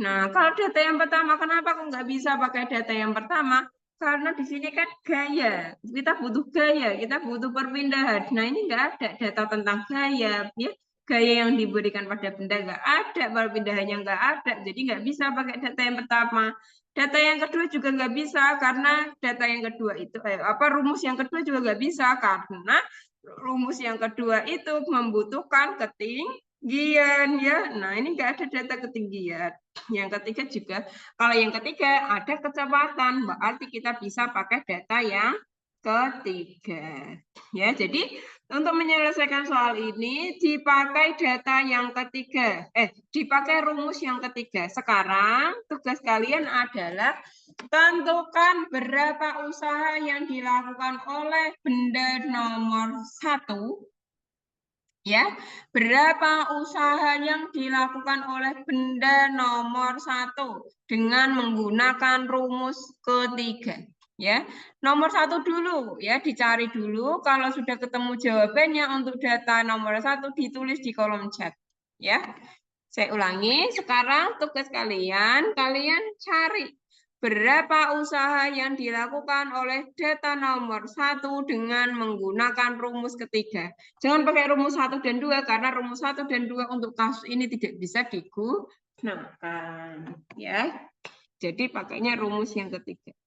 Nah, kalau data yang pertama, kenapa kok nggak bisa pakai data yang pertama? Karena di sini kan gaya, kita butuh gaya, kita butuh perpindahan. Nah, ini nggak ada data tentang gaya, ya. Gaya yang diberikan pada benda nggak ada, perpindahannya nggak ada, jadi nggak bisa pakai data yang pertama. Data yang kedua juga nggak bisa, karena data yang kedua itu, rumus yang kedua juga nggak bisa, karena rumus yang kedua itu membutuhkan ketinggian, ya. Nah, ini nggak ada data ketinggian. Yang ketiga juga, kalau yang ketiga ada kecepatan, berarti kita bisa pakai data yang ketiga. Ya, jadi untuk menyelesaikan soal ini dipakai data yang ketiga. Dipakai rumus yang ketiga. Sekarang tugas kalian adalah tentukan berapa usaha yang dilakukan oleh benda nomor 1. Ya, berapa usaha yang dilakukan oleh benda nomor 1 dengan menggunakan rumus ketiga. Ya, nomor 1 dulu ya, dicari dulu. Kalau sudah ketemu jawabannya untuk data nomor 1 ditulis di kolom chat. Ya, saya ulangi. Sekarang tugas kalian cari berapa usaha yang dilakukan oleh data nomor 1 dengan menggunakan rumus ketiga. Jangan pakai rumus 1 dan 2 karena rumus 1 dan 2 untuk kasus ini tidak bisa digunakan. Ya. Jadi pakainya rumus yang ketiga.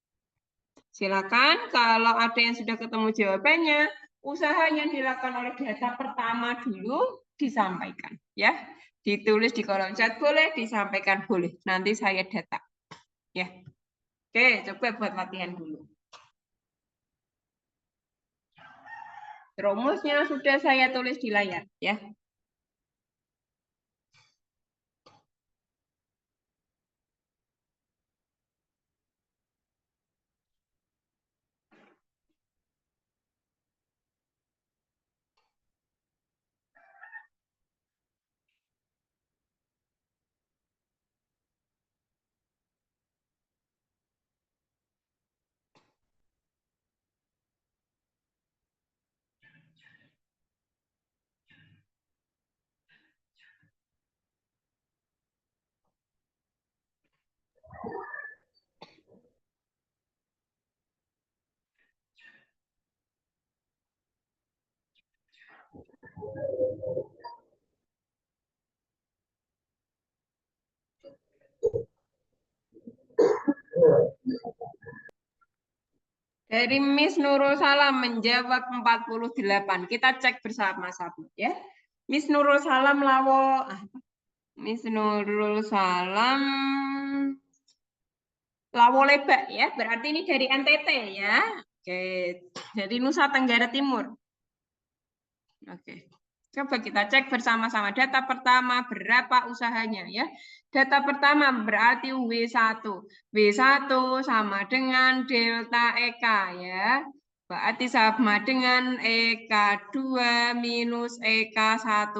Silakan kalau ada yang sudah ketemu jawabannya, usaha yang dilakukan oleh data pertama dulu disampaikan. Ya. Ditulis di kolom chat boleh, disampaikan boleh. Nanti saya data. Ya. Oke, coba buat latihan dulu. Rumusnya sudah saya tulis di layar, ya. Dari Miss Nurul Salam menjawab 48. Kita cek bersama-sama ya. Miss Nurul Salam lawo. Miss Nurul Salam lawo lebak ya. Berarti ini dari NTT ya. Oke, dari Nusa Tenggara Timur. Oke. Coba kita cek bersama-sama. Data pertama berapa usahanya ya. Data pertama berarti W1. W1 sama dengan delta EK ya. Berarti sama dengan EK2 minus EK1.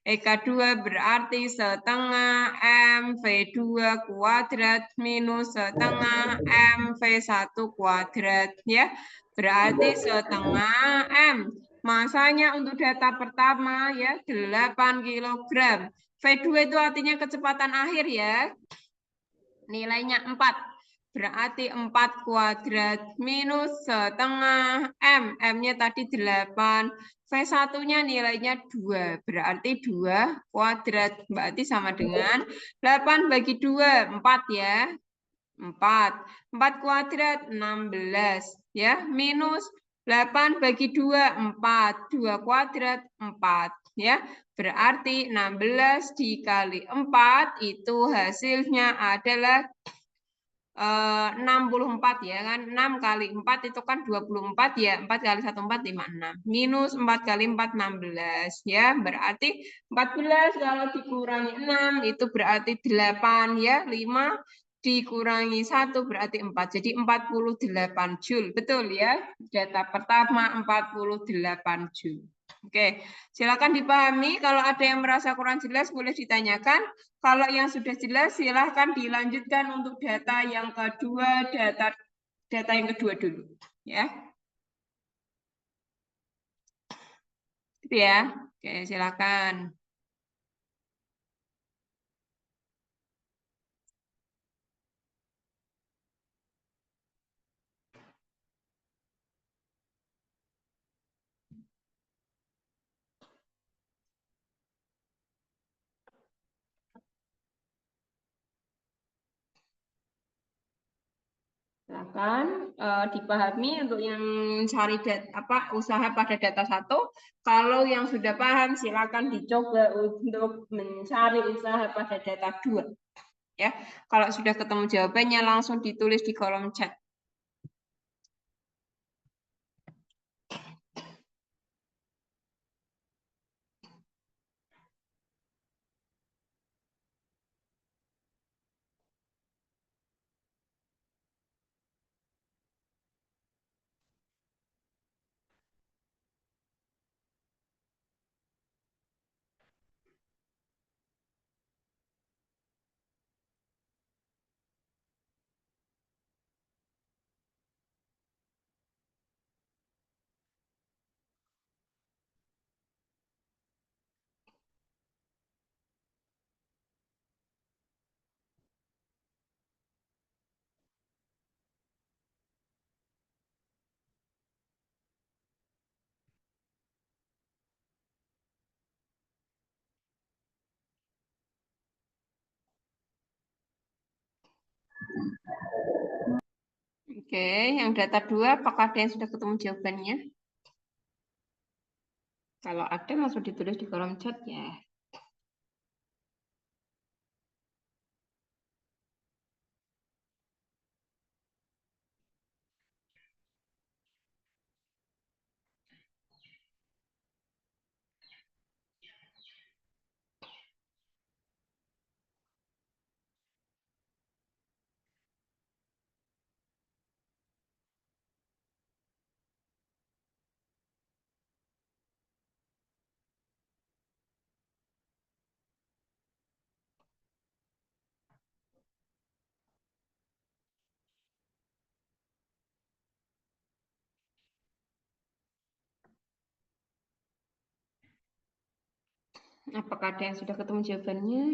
EK2 berarti setengah MV2 kuadrat minus setengah MV1 kuadrat ya. Berarti setengah M. Masanya untuk data pertama ya 8 kg. V2 itu artinya kecepatan akhir ya. Nilainya 4. Berarti 4 kuadrat minus setengah M. M-nya tadi 8. V1-nya nilainya 2. Berarti 2 kuadrat. Berarti sama dengan 8 bagi 2. 4 ya. 4. 4 kuadrat 16. Ya. Minus 8 bagi 2, 4. 2 kuadrat, 4. Ya, berarti 16 dikali 4 itu hasilnya adalah 64 ya kan. 6 kali 4 itu kan 24 ya. 4 kali 1, 4, 5, 6. Minus 4 kali 4, 16 ya. Berarti 14 kalau dikurangi 6 itu berarti 8 ya. 5 dikurangi 1 berarti 4. Jadi 48 Joule. Betul ya. Data pertama 48 Joule. Oke, silakan dipahami. Kalau ada yang merasa kurang jelas boleh ditanyakan. Kalau yang sudah jelas silahkan dilanjutkan untuk data yang kedua, data yang kedua dulu. Ya. Gitu ya. Oke, silakan. Silakan dipahami untuk yang cari usaha pada data 1. Kalau yang sudah paham silakan dicoba untuk mencari usaha pada data 2. Ya. Kalau sudah ketemu jawabannya langsung ditulis di kolom chat. Oke, yang data 2 apakah ada yang sudah ketemu jawabannya? Kalau ada langsung ditulis di kolom chat ya. Apakah ada yang sudah ketemu jawabannya?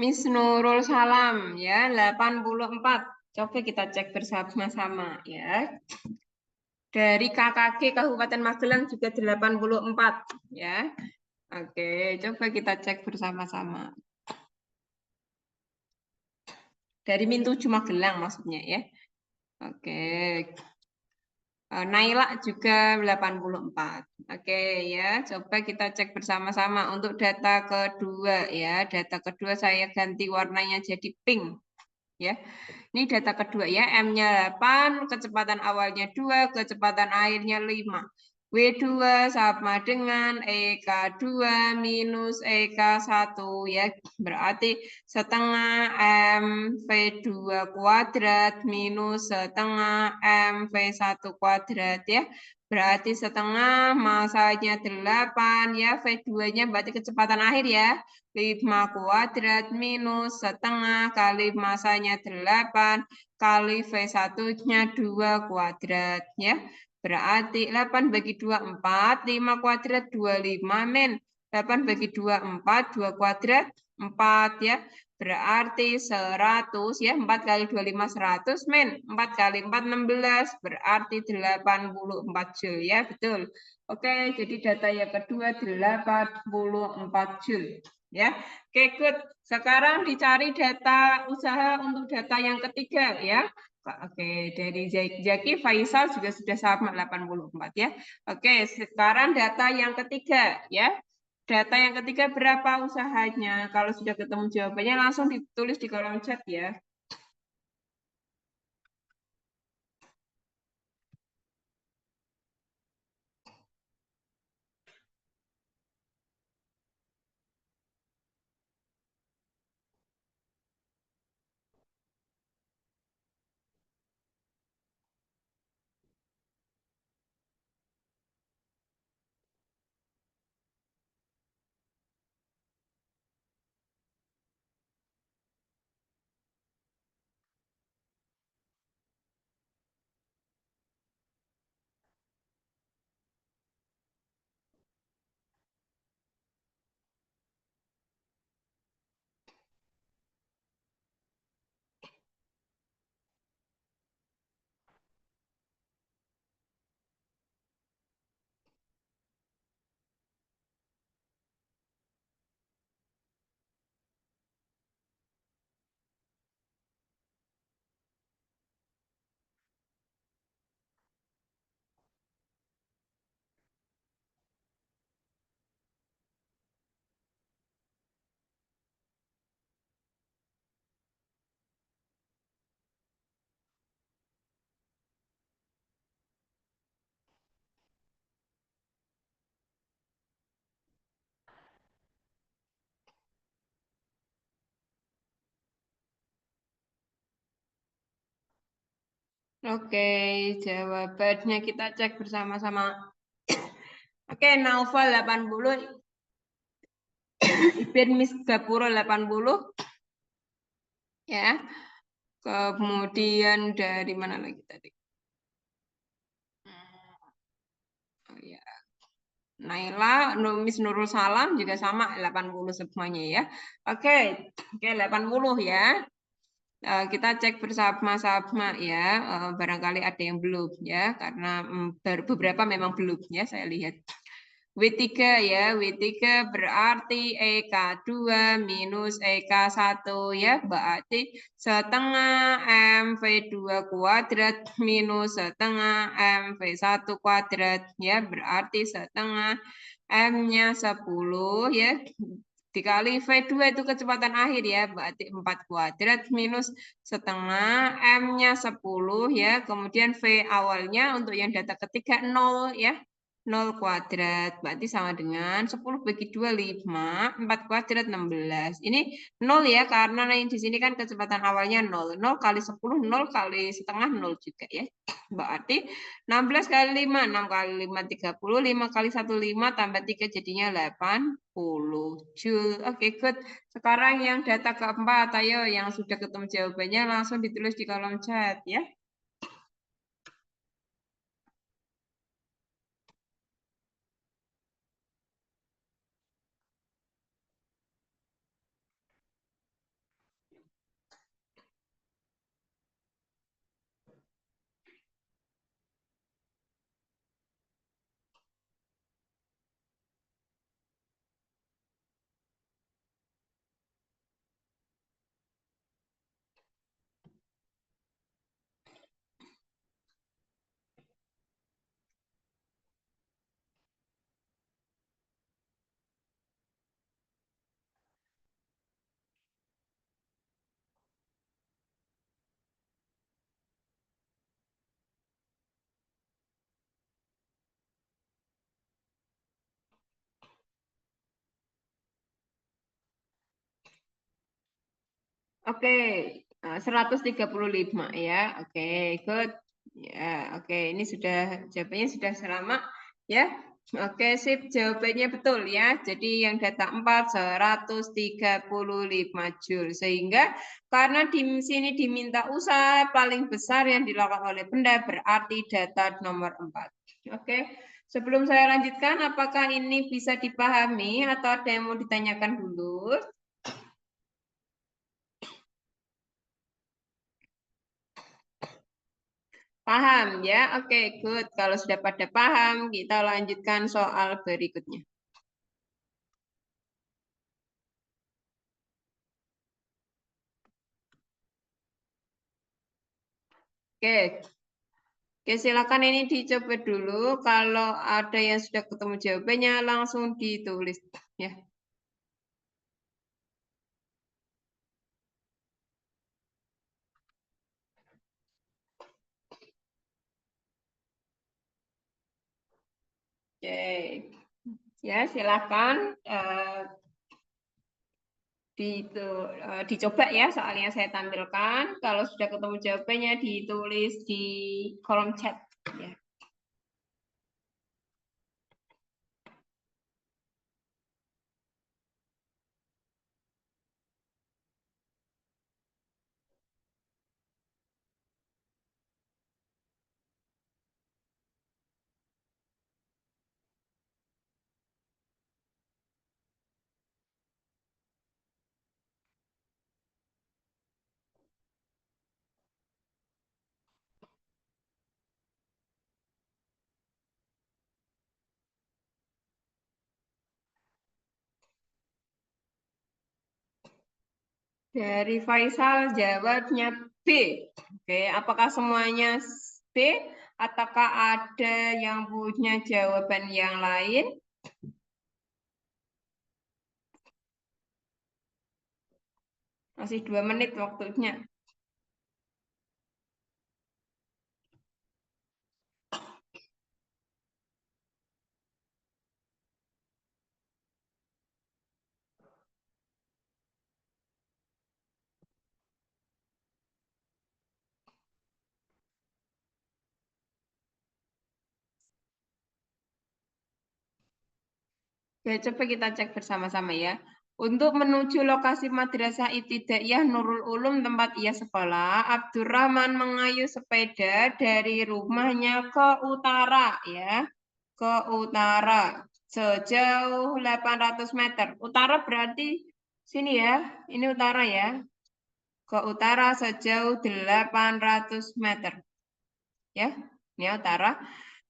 Miss Nurul Salam ya, 84. Coba kita cek bersama-sama ya. Dari KKG Kabupaten Magelang juga 84 ya. Oke, coba kita cek bersama-sama. Dari Min7 Magelang maksudnya ya. Oke. Naila juga 84. Oke ya, coba kita cek bersama-sama untuk data kedua ya. Data kedua saya ganti warnanya jadi pink ya. Ini data kedua ya, M-nya 8, kecepatan awalnya 2, kecepatan akhirnya 5. W2 sama dengan EK2 minus EK1 ya. Berarti setengah MV2 kuadrat minus setengah MV1 kuadrat ya. Berarti setengah masanya 8 ya. V2-nya berarti kecepatan akhir ya. 5 kuadrat minus setengah kali masanya 8 kali V1-nya 2 kuadrat ya. Berarti 8 bagi 2, 4. 5 kuadrat 25 min. 8 bagi 2, 4. 2 kuadrat 4 ya. Berarti 100 ya. 4 kali 25, 100 min. 4 kali 4, 16. Berarti 84 Joule ya. Betul. Oke, jadi data yang kedua 84 Joule. Ya, oke, good. Sekarang dicari data usaha untuk data yang ketiga ya. Oke, dari Zaki Faisal juga sudah sama 84 ya. Oke, sekarang data yang ketiga ya. Data yang ketiga berapa usahanya? Kalau sudah ketemu jawabannya langsung ditulis di kolom chat ya. Oke, jawabannya kita cek bersama-sama. Oke, Naufal 80, Ibn Miss Gapuro 80 ya. Kemudian dari mana lagi tadi? Oh, ya. Naila, Miss Nurul Salam juga sama 80 semuanya ya. Oke, oke 80 ya. Kita cek bersama-sama ya. Barangkali ada yang belum ya, karena beberapa memang belum ya saya lihat. W3 ya, W3 berarti EK2 minus EK1 ya, berarti setengah MV2 kuadrat minus setengah MV1 kuadrat ya, berarti setengah M-nya 10 ya, dikali V2 itu kecepatan akhir ya, berarti 4 kuadrat minus setengah M-nya 10 ya, kemudian V awalnya untuk yang data ketiga 0 ya. 0 kuadrat, berarti sama dengan 10 bagi 2, 5, 4 kuadrat, 16. Ini 0 ya, karena di sini kan kecepatan awalnya 0. 0 kali 10, 0 kali setengah, 0 juga ya. Berarti 16 kali 5, 6 kali 5, 30, 5 kali 1, 5, tambah 3 jadinya 80 Joule. Oke, good. Sekarang yang data keempat, ayo yang sudah ketemu jawabannya langsung ditulis di kolom chat ya. Oke, 135 ya. Oke, good. Ya, oke, ini sudah jawabannya sudah selama ya. Oke, sip, jawabannya betul ya. Jadi yang data 4 135 Joule. Sehingga karena di sini diminta usaha paling besar yang dilakukan oleh benda berarti data nomor 4. Oke. Sebelum saya lanjutkan, apakah ini bisa dipahami atau ada yang mau ditanyakan dulu? Paham ya? Oke, good. Kalau sudah pada paham, kita lanjutkan soal berikutnya. Oke. Oke, silakan ini dicoba dulu. Kalau ada yang sudah ketemu jawabannya, langsung ditulis ya. Oke. Ya, silakan dicoba ya soalnya saya tampilkan. Kalau sudah ketemu jawabannya ditulis di kolom chat ya. Dari Faisal jawabnya B. Oke, apakah semuanya B ataukah ada yang punya jawaban yang lain? Masih 2 menit waktunya. Ya, coba kita cek bersama-sama ya. Untuk menuju lokasi Madrasah Ibtidaiyah Nurul Ulum tempat ia sekolah, Abdurrahman mengayuh sepeda dari rumahnya ke utara ya. Ke utara sejauh 800 meter. Utara berarti sini ya. Ini utara ya. Ke utara sejauh 800 meter. Ya, ini utara.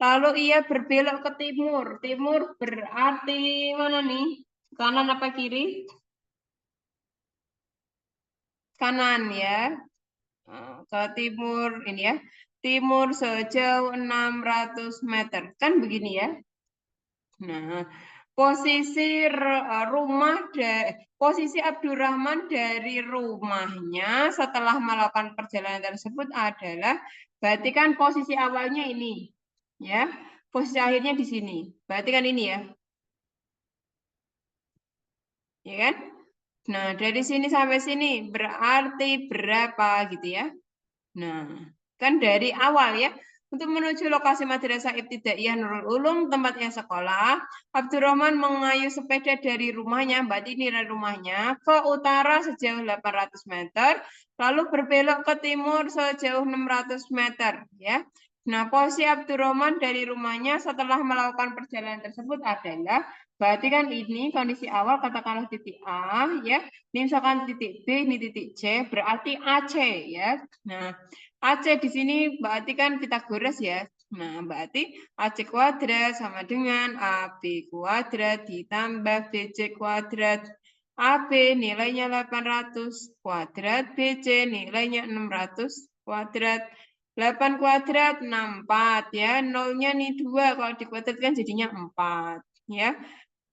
Lalu ia berbelok ke timur. Timur berarti mana nih? Kanan apa kiri? Kanan ya. Ke timur ini ya. Timur sejauh 600 meter. Kan begini ya. Nah, posisi Abdurrahman dari rumahnya setelah melakukan perjalanan tersebut adalah berarti kan posisi awalnya ini. Ya. Posisi akhirnya di sini. Berarti kan ini ya. Ya kan? Nah, dari sini sampai sini berarti berapa gitu ya. Nah, kan dari awal ya. Untuk menuju lokasi Madrasah Ibtidaiyah Nurul Ulum, tempatnya sekolah, Abdurrahman mengayuh sepeda dari rumahnya, berarti ini dari rumahnya, ke utara sejauh 800 meter, lalu berbelok ke timur sejauh 600 meter. Ya. Nah, posisi Abdurrahman dari rumahnya setelah melakukan perjalanan tersebut adalah, berarti kan ini kondisi awal, katakanlah titik A, ya. Ini misalkan titik B, ini titik C, berarti AC, ya. Nah, AC di sini berarti kan Pythagoras ya. Nah, berarti AC kuadrat sama dengan AB kuadrat ditambah BC kuadrat. AB nilainya 800 kuadrat, BC nilainya 600 kuadrat. 8 kuadrat 64 ya. Nolnya nih 2, kalau dikuadratkan jadinya 4 ya.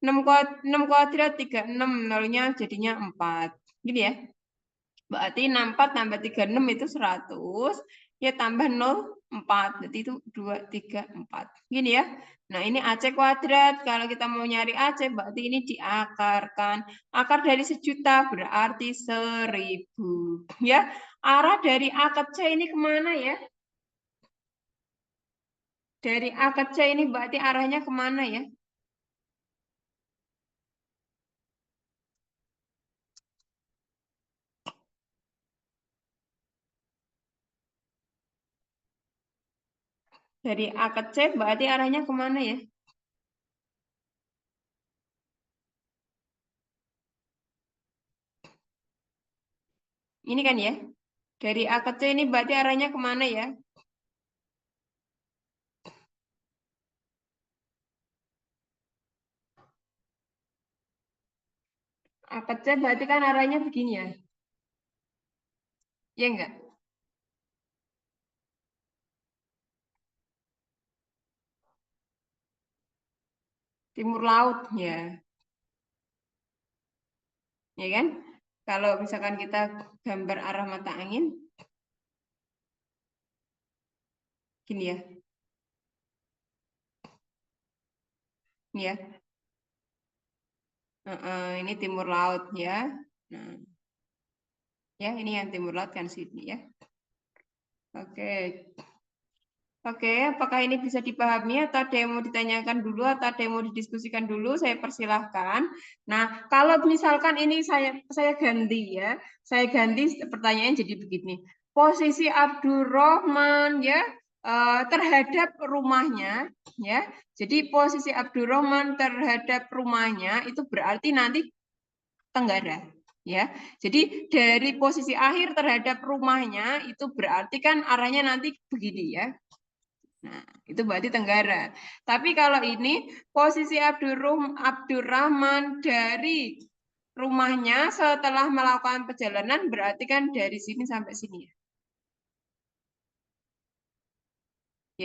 6 kuadrat 36, nolnya jadinya 4. Gini ya. Berarti 64 tambah 36 itu 100. Ya tambah 0, 4. Berarti itu 2, 3, 4. Gini ya. Nah, ini AC kuadrat. Kalau kita mau nyari AC, berarti ini diakarkan. Akar dari 1.000.000 berarti 1.000. Ya, arah dari A ke C ini kemana ya? Dari A ke C ini berarti arahnya kemana ya? Dari A ke C berarti arahnya kemana ya? Ini kan ya. Dari A ke C ini berarti arahnya kemana ya? A ke C berarti kan arahnya begini ya. Ya enggak? Timur laut ya. Ya kan? Kalau misalkan kita gambar arah mata angin, gini ya. Ini ya. Ini timur laut ya. Nah, ya ini yang timur laut kan sini ya. Oke. Oke, apakah ini bisa dipahami atau ada yang mau ditanyakan dulu atau ada yang mau didiskusikan dulu? Saya persilahkan. Nah, kalau misalkan ini saya ganti ya, saya ganti pertanyaan jadi begini. Posisi Abdurrahman ya terhadap rumahnya ya. Jadi posisi Abdurrahman terhadap rumahnya itu berarti nanti tenggara ya. Jadi dari posisi akhir terhadap rumahnya itu berarti kan arahnya nanti begini ya. Nah, itu berarti tenggara. Tapi kalau ini posisi Abdurrahman dari rumahnya setelah melakukan perjalanan berarti kan dari sini sampai sini ya.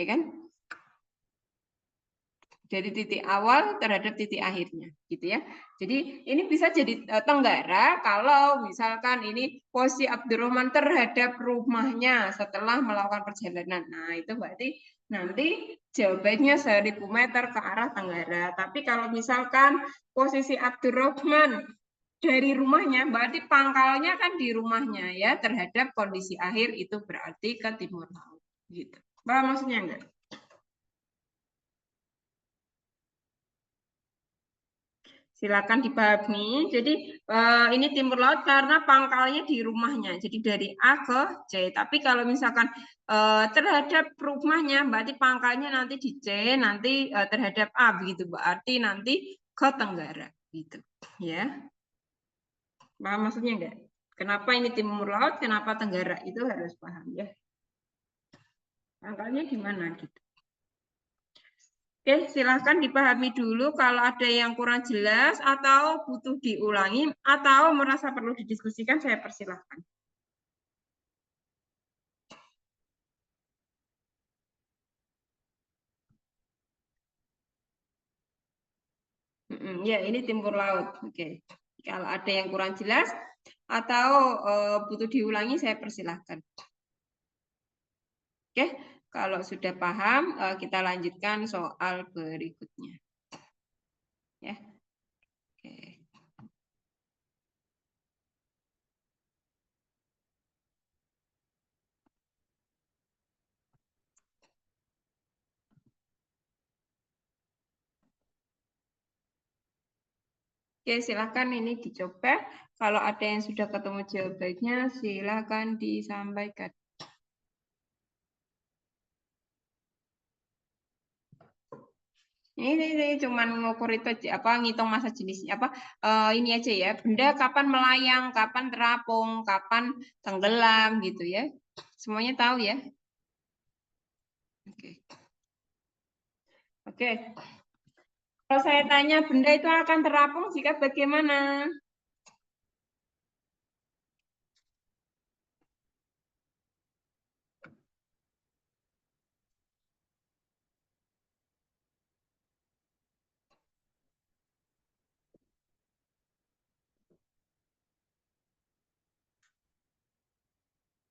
Ya kan? Dari titik awal terhadap titik akhirnya gitu ya. Jadi ini bisa jadi tenggara kalau misalkan ini posisi Abdurrahman terhadap rumahnya setelah melakukan perjalanan. Nah, itu berarti nanti jawabannya 1.000 meter ke arah tenggara. Tapi kalau misalkan posisi Abdurrahman dari rumahnya berarti pangkalnya kan di rumahnya ya terhadap kondisi akhir itu berarti ke timur laut gitu. Paham maksudnya enggak? Silakan dipahami. Jadi ini timur laut karena pangkalnya di rumahnya. Jadi dari A ke C. Tapi kalau misalkan terhadap rumahnya, berarti pangkalnya nanti di C, nanti terhadap A begitu. Berarti nanti ke tenggara gitu. Ya, paham maksudnya enggak? Kenapa ini timur laut? Kenapa tenggara? Itu harus paham ya. Pangkalnya di mana gitu. Oke, silahkan dipahami dulu kalau ada yang kurang jelas atau butuh diulangi atau merasa perlu didiskusikan, saya persilahkan. Ya, ini timur laut. Oke, kalau ada yang kurang jelas atau butuh diulangi, saya persilahkan. Oke, kalau sudah paham, kita lanjutkan soal berikutnya. Ya, oke. Oke, silakan ini dicoba. Kalau ada yang sudah ketemu jawabannya, silakan disampaikan. Ini cuman ngukur itu apa ngitung masa jenisnya apa ini aja ya. Benda kapan melayang, kapan terapung, kapan tenggelam gitu ya. Semuanya tahu ya. Oke. Oke. Kalau saya tanya benda itu akan terapung jika bagaimana?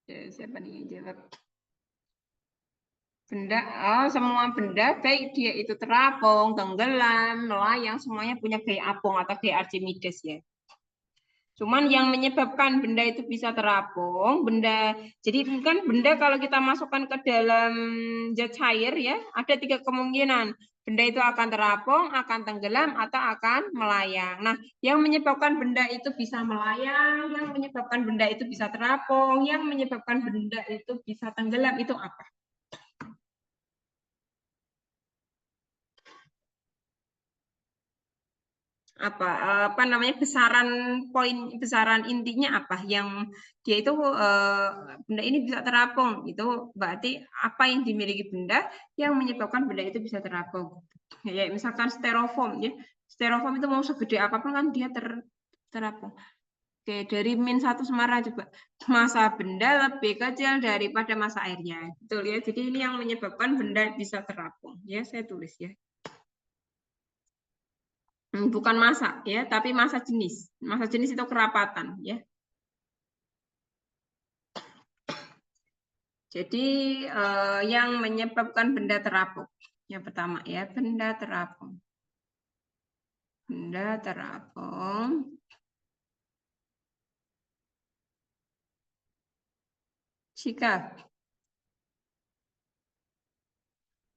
Ya, siapa nih yang jawab? Benda, semua benda baik dia itu terapung, tenggelam, melayang, semuanya punya gaya apung atau gaya Archimedes ya. Cuman yang menyebabkan benda itu bisa terapung, jadi kan benda kalau kita masukkan ke dalam zat cair ya, ada 3 kemungkinan. Benda itu akan terapung, akan tenggelam, atau akan melayang. Nah, yang menyebabkan benda itu bisa melayang, yang menyebabkan benda itu bisa terapung, yang menyebabkan benda itu bisa tenggelam, itu apa? Apa namanya besaran intinya apa yang dia itu benda ini bisa terapung, itu berarti apa yang dimiliki benda yang menyebabkan benda itu bisa terapung ya, misalkan styrofoam ya, styrofoam itu mau segede apapun kan dia terapung. Oke, dari -1 Semarang coba, massa benda lebih kecil daripada massa airnya, betul ya, jadi ini yang menyebabkan benda bisa terapung ya, saya tulis ya. Bukan massa ya, tapi massa jenis. Massa jenis itu kerapatan ya. Jadi yang menyebabkan benda terapung. Yang pertama ya, benda terapung. Benda terapung jika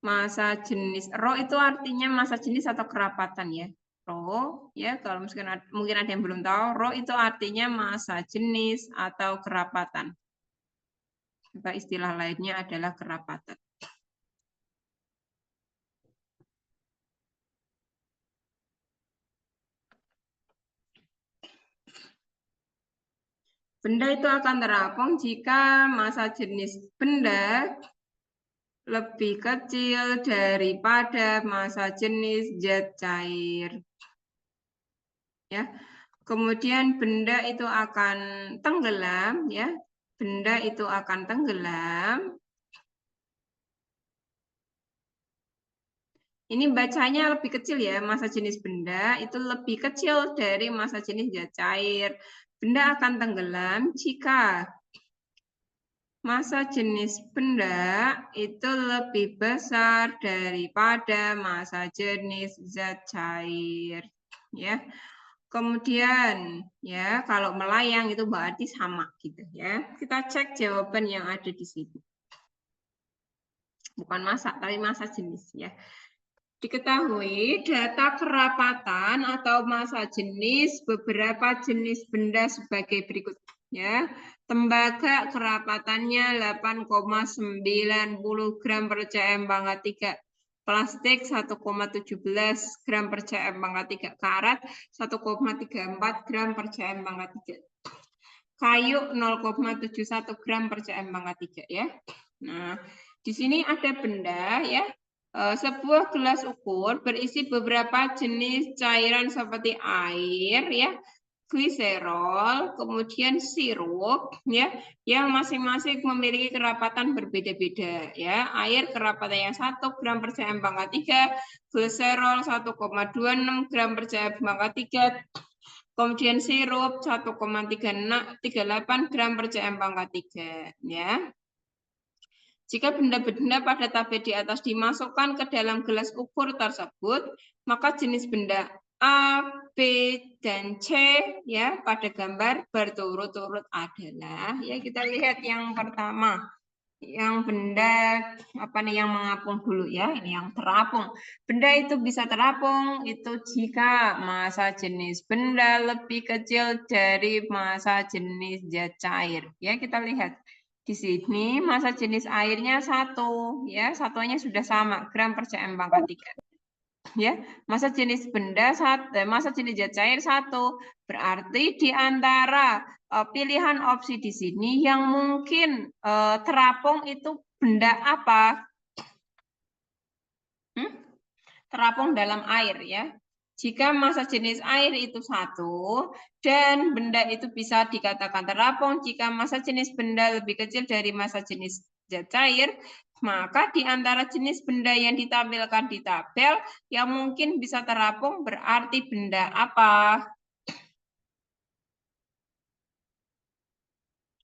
massa jenis rho itu artinya massa jenis atau kerapatan ya. Rho ya, kalau mungkin ada yang belum tahu, rho itu artinya massa jenis atau kerapatan. Maka istilah lainnya adalah kerapatan. Benda itu akan terapung jika massa jenis benda lebih kecil daripada massa jenis zat cair. Ya. Kemudian benda itu akan tenggelam ya. Benda itu akan tenggelam. Ini bacanya lebih kecil ya, massa jenis benda itu lebih kecil dari massa jenis zat cair. Benda akan tenggelam jika massa jenis benda itu lebih besar daripada massa jenis zat cair. Ya. Kemudian ya kalau melayang itu berarti sama gitu ya. Kita cek jawaban yang ada di sini. Bukan massa tapi massa jenis ya. Diketahui data kerapatan atau massa jenis beberapa jenis benda sebagai berikut ya. Tembaga kerapatannya 8,90 gram per cm pangkat 3. Plastik 1,17 gram per cm pangkat 3. Karat 1,34 gram per cm pangkat 3. Kayu 0,71 gram per cm pangkat 3 ya. Nah, di sini ada benda ya. Sebuah gelas ukur berisi beberapa jenis cairan seperti air ya, gliserol, kemudian sirup ya, yang masing-masing memiliki kerapatan berbeda-beda ya. Air kerapatan yang 1 gram per cm pangkat 3, gliserol 1,26 gram per cm pangkat 3, kemudian sirup 1,38 gram per cm pangkat 3 ya. Jika benda-benda pada tabel di atas dimasukkan ke dalam gelas ukur tersebut, maka jenis benda A, B, dan C ya pada gambar berturut-turut adalah ya, kita lihat yang pertama, yang benda apa nih yang mengapung dulu ya, ini yang terapung. Benda itu bisa terapung itu jika massa jenis benda lebih kecil dari massa jenis zat cair. Ya, kita lihat. Di sini massa jenis airnya 1 ya, satuannya sudah sama, gram per cm pangkat 3. Ya, massa jenis benda massa jenis zat cair 1. Berarti di antara pilihan opsi di sini yang mungkin terapung itu benda apa? Terapung dalam air ya. Jika massa jenis air itu 1 dan benda itu bisa dikatakan terapung jika massa jenis benda lebih kecil dari massa jenis zat cair, maka di antara jenis benda yang ditampilkan di tabel yang mungkin bisa terapung berarti benda apa?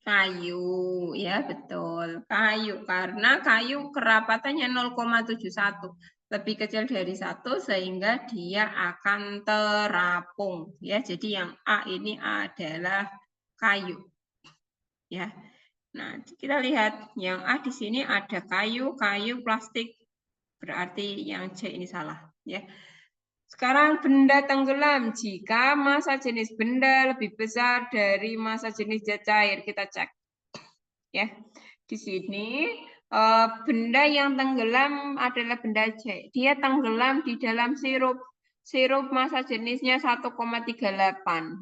Kayu, ya betul. Kayu, karena kayu kerapatannya 0,71. Lebih kecil dari 1 sehingga dia akan terapung. Ya, jadi yang A ini adalah kayu. Ya. Nah, kita lihat yang A di sini ada kayu, plastik. Berarti yang C ini salah. Ya. Sekarang benda tenggelam jika massa jenis benda lebih besar dari massa jenis zat cair. Kita cek. Ya, di sini benda yang tenggelam adalah benda C. Dia tenggelam di dalam sirup. Sirup massa jenisnya 1,38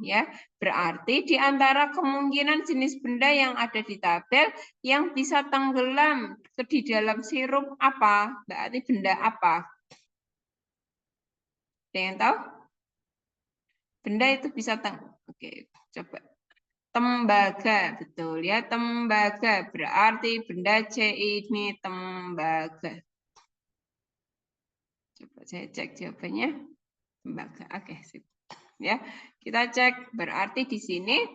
ya. Berarti di antara kemungkinan jenis benda yang ada di tabel yang bisa tenggelam di dalam sirup apa? Berarti benda apa? Ada yang tahu? Benda itu bisa Oke, coba. Tembaga, betul ya, tembaga. Berarti benda C ini tembaga. Coba saya cek jawabannya. Tembaga. Oke, sip. Ya, kita cek. Berarti di sini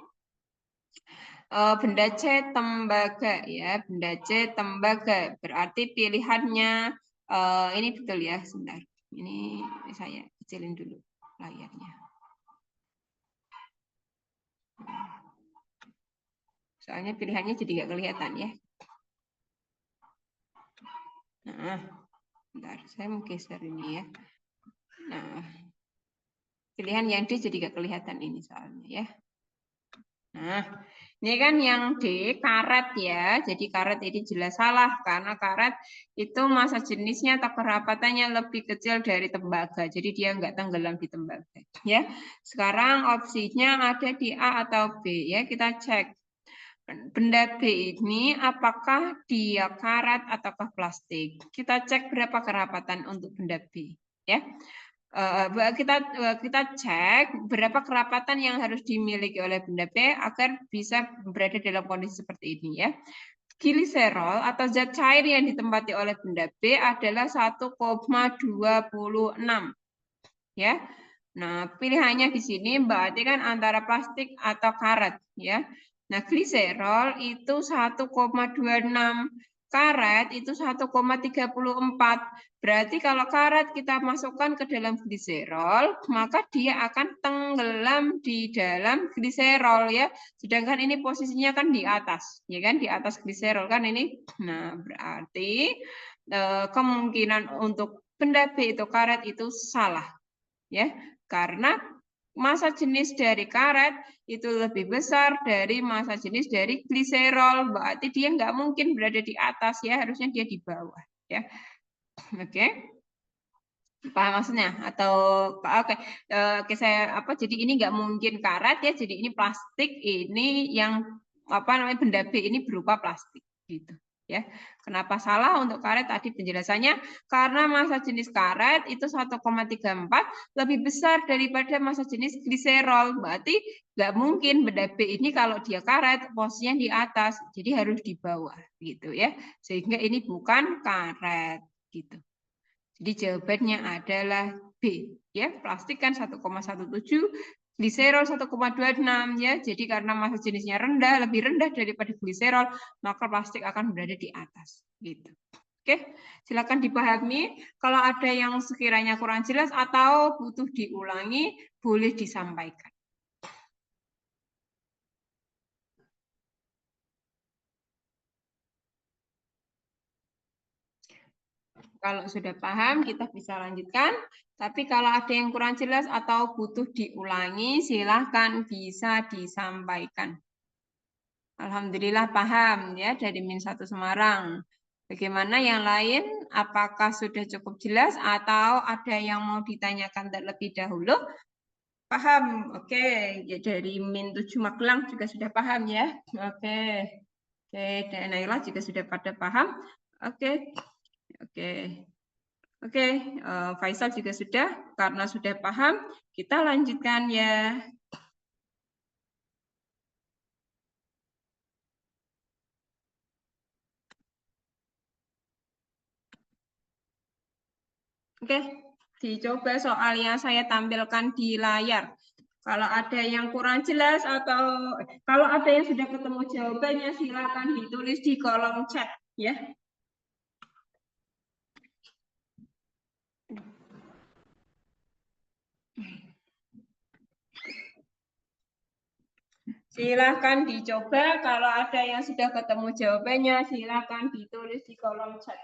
benda C tembaga ya, benda C tembaga. Berarti pilihannya ini betul ya, sebentar. Ini saya kecilin dulu layarnya. Soalnya pilihannya jadi nggak kelihatan ya. Nah, bentar, saya mau geser ini ya. Nah, pilihan yang D jadi nggak kelihatan ini soalnya ya. Nah, ini kan yang D karet ya. Jadi karet ini jelas salah karena karet itu massa jenisnya atau kerapatannya lebih kecil dari tembaga. Jadi dia nggak tenggelam di tembaga. Ya. Sekarang opsinya ada di A atau B ya. Kita cek. Benda B ini apakah dia karet ataukah plastik? Kita cek berapa kerapatan untuk benda B ya. Kita cek berapa kerapatan yang harus dimiliki oleh benda B agar bisa berada dalam kondisi seperti ini ya. Gliserol atau zat cair yang ditempati oleh benda B adalah 1,26 ya. Nah, pilihannya di sini berarti kan antara plastik atau karet ya. Nah, gliserol itu 1,26, karet itu 1,34. Berarti kalau karet kita masukkan ke dalam gliserol, maka dia akan tenggelam di dalam gliserol ya. Sedangkan ini posisinya kan di atas, ya kan, di atas gliserol kan ini. Nah, berarti kemungkinan untuk benda B itu karet itu salah ya. Karena massa jenis dari karet itu lebih besar dari massa jenis dari gliserol. Berarti dia nggak mungkin berada di atas ya, harusnya dia di bawah ya. Oke. Paham maksudnya? Atau oke saya jadi ini nggak mungkin karet ya, jadi ini plastik, ini yang benda B ini berupa plastik gitu. Ya, kenapa salah untuk karet tadi penjelasannya? Karena massa jenis karet itu 1,34 lebih besar daripada massa jenis gliserol. Berarti nggak mungkin benda B ini kalau dia karet posisinya di atas, jadi harus di bawah gitu ya. Sehingga ini bukan karet gitu. Jadi jawabannya adalah B ya. Plastik kan 1,17, gliserol 1,26 ya. Jadi karena massa jenisnya rendah, lebih rendah daripada gliserol, maka plastik akan berada di atas gitu. Oke, silakan dipahami. Kalau ada yang sekiranya kurang jelas atau butuh diulangi, boleh disampaikan. Kalau sudah paham, kita bisa lanjutkan. Tapi kalau ada yang kurang jelas atau butuh diulangi, silahkan bisa disampaikan. Alhamdulillah paham ya dari Min 1 Semarang. Bagaimana yang lain? Apakah sudah cukup jelas atau ada yang mau ditanyakan terlebih dahulu? Paham? Oke, ya dari Min 7 Magelang juga sudah paham ya. Oke. Oke, dan Naila juga sudah pada paham. Oke. Oke. Oke, Faisal juga sudah, karena sudah paham, kita lanjutkan ya. Oke, dicoba soal yang saya tampilkan di layar. Kalau ada yang kurang jelas atau kalau ada yang sudah ketemu jawabannya, silakan ditulis di kolom chat ya. Silahkan dicoba, kalau ada yang sudah ketemu jawabannya, silahkan ditulis di kolom chat.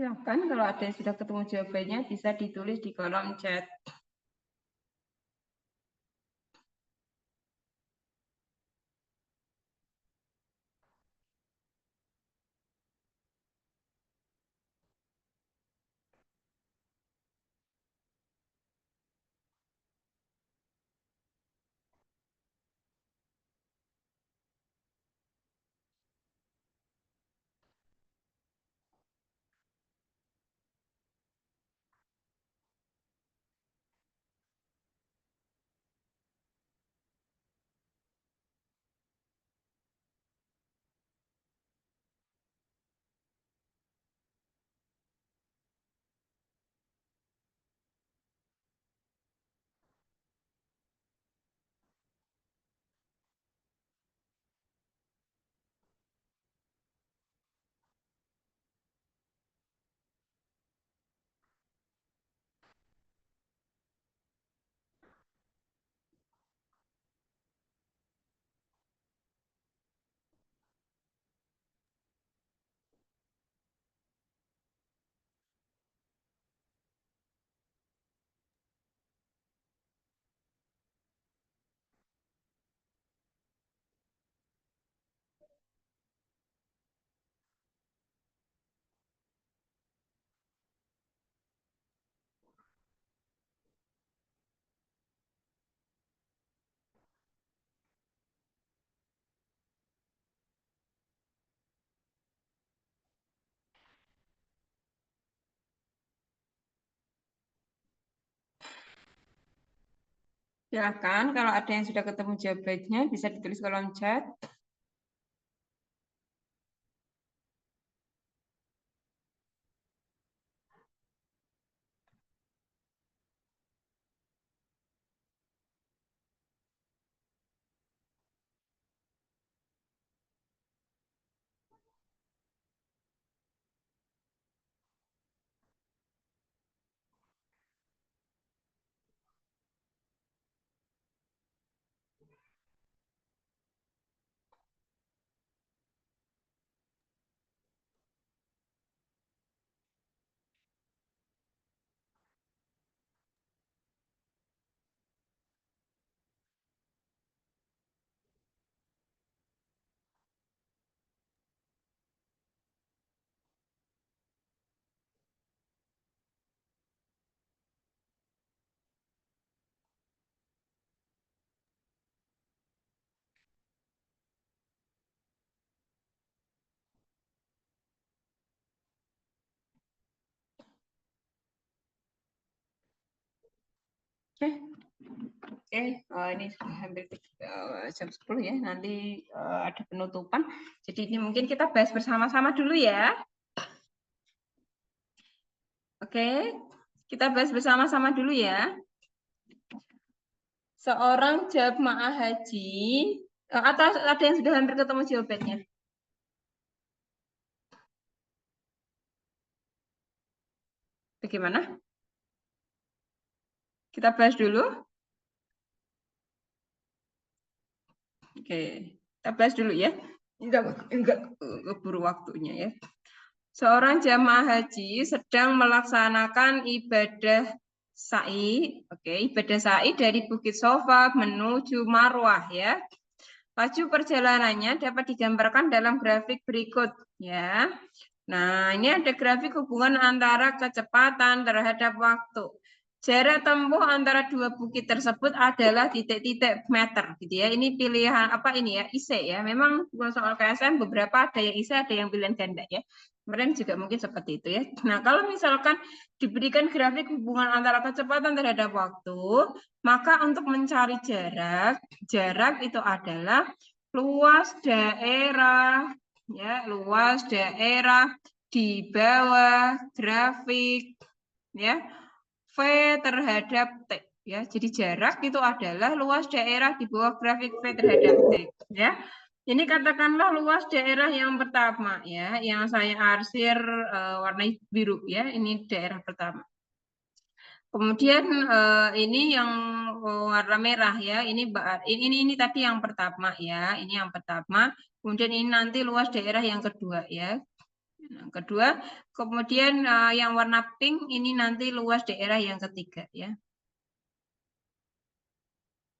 Silahkan kalau ada yang sudah ketemu jawabannya, bisa ditulis di kolom chat. Silahkan kalau ada yang sudah ketemu jawabannya, bisa ditulis kolom chat. Oke, ini sudah hampir jam 10 ya, nanti ada penutupan. Jadi ini mungkin kita bahas bersama-sama dulu ya. Oke, kita bahas bersama-sama dulu ya. Seorang jamaah haji, atau ada yang sudah hampir ketemu jawabannya? Bagaimana? Kita bahas dulu. Oke, kita bahas dulu ya. Enggak keburu waktunya ya. Seorang jamaah haji sedang melaksanakan ibadah sa'i. Oke, ibadah sa'i dari Bukit Sofa menuju Marwah ya. Laju perjalanannya dapat digambarkan dalam grafik berikut ya. Nah, ini ada grafik hubungan antara kecepatan terhadap waktu. Jarak tempuh antara dua bukit tersebut adalah titik-titik meter, gitu ya. Ini pilihan apa ini ya? IC ya. Memang soal KSM beberapa ada yang IC, ada yang pilihan ganda ya. Kemarin juga mungkin seperti itu ya. Nah, kalau misalkan diberikan grafik hubungan antara kecepatan terhadap waktu, maka untuk mencari jarak itu adalah luas daerah ya, luas daerah di bawah grafik ya V terhadap T ya. Jadi jarak itu adalah luas daerah di bawah grafik V terhadap T ya. Ini katakanlah luas daerah yang pertama ya, yang saya arsir warna biru ya, ini daerah pertama. Kemudian ini yang warna merah ya, ini tadi yang pertama ya, ini yang pertama. Kemudian ini nanti luas daerah yang kedua ya. Yang kedua, kemudian yang warna pink ini nanti luas daerah yang ketiga ya.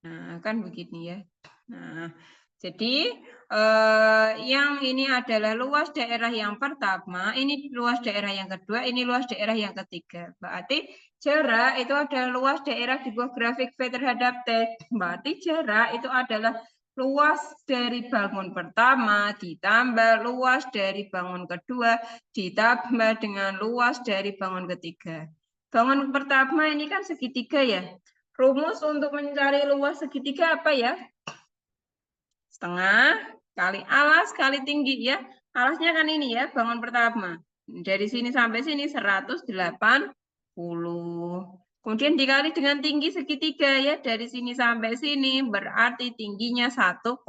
Nah, kan begini ya. Nah, jadi yang ini adalah luas daerah yang pertama, ini luas daerah yang kedua, ini luas daerah yang ketiga. Berarti jarak itu adalah luas daerah di bawah grafik V terhadap T. Berarti jarak itu adalah luas dari bangun pertama ditambah luas dari bangun kedua ditambah dengan luas dari bangun ketiga. Bangun pertama ini kan segitiga ya. Rumus untuk mencari luas segitiga apa ya? Setengah kali alas kali tinggi ya. Alasnya kan ini ya, bangun pertama. Dari sini sampai sini 180. Kemudian dikali dengan tinggi segitiga ya. Dari sini sampai sini berarti tingginya 1,6.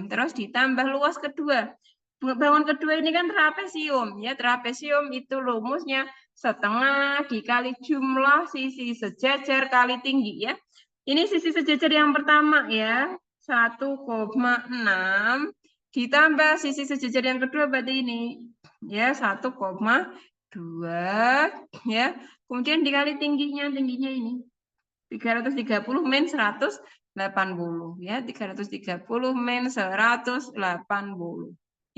Terus ditambah luas kedua. Bangun kedua ini kan trapesium ya. Trapesium itu rumusnya setengah dikali jumlah sisi sejajar kali tinggi ya. Ini sisi sejajar yang pertama ya. 1,6 ditambah sisi sejajar yang kedua berarti ini ya 1,2 ya. Kemudian dikali tingginya ini 330 min 180 ya. 330 min 180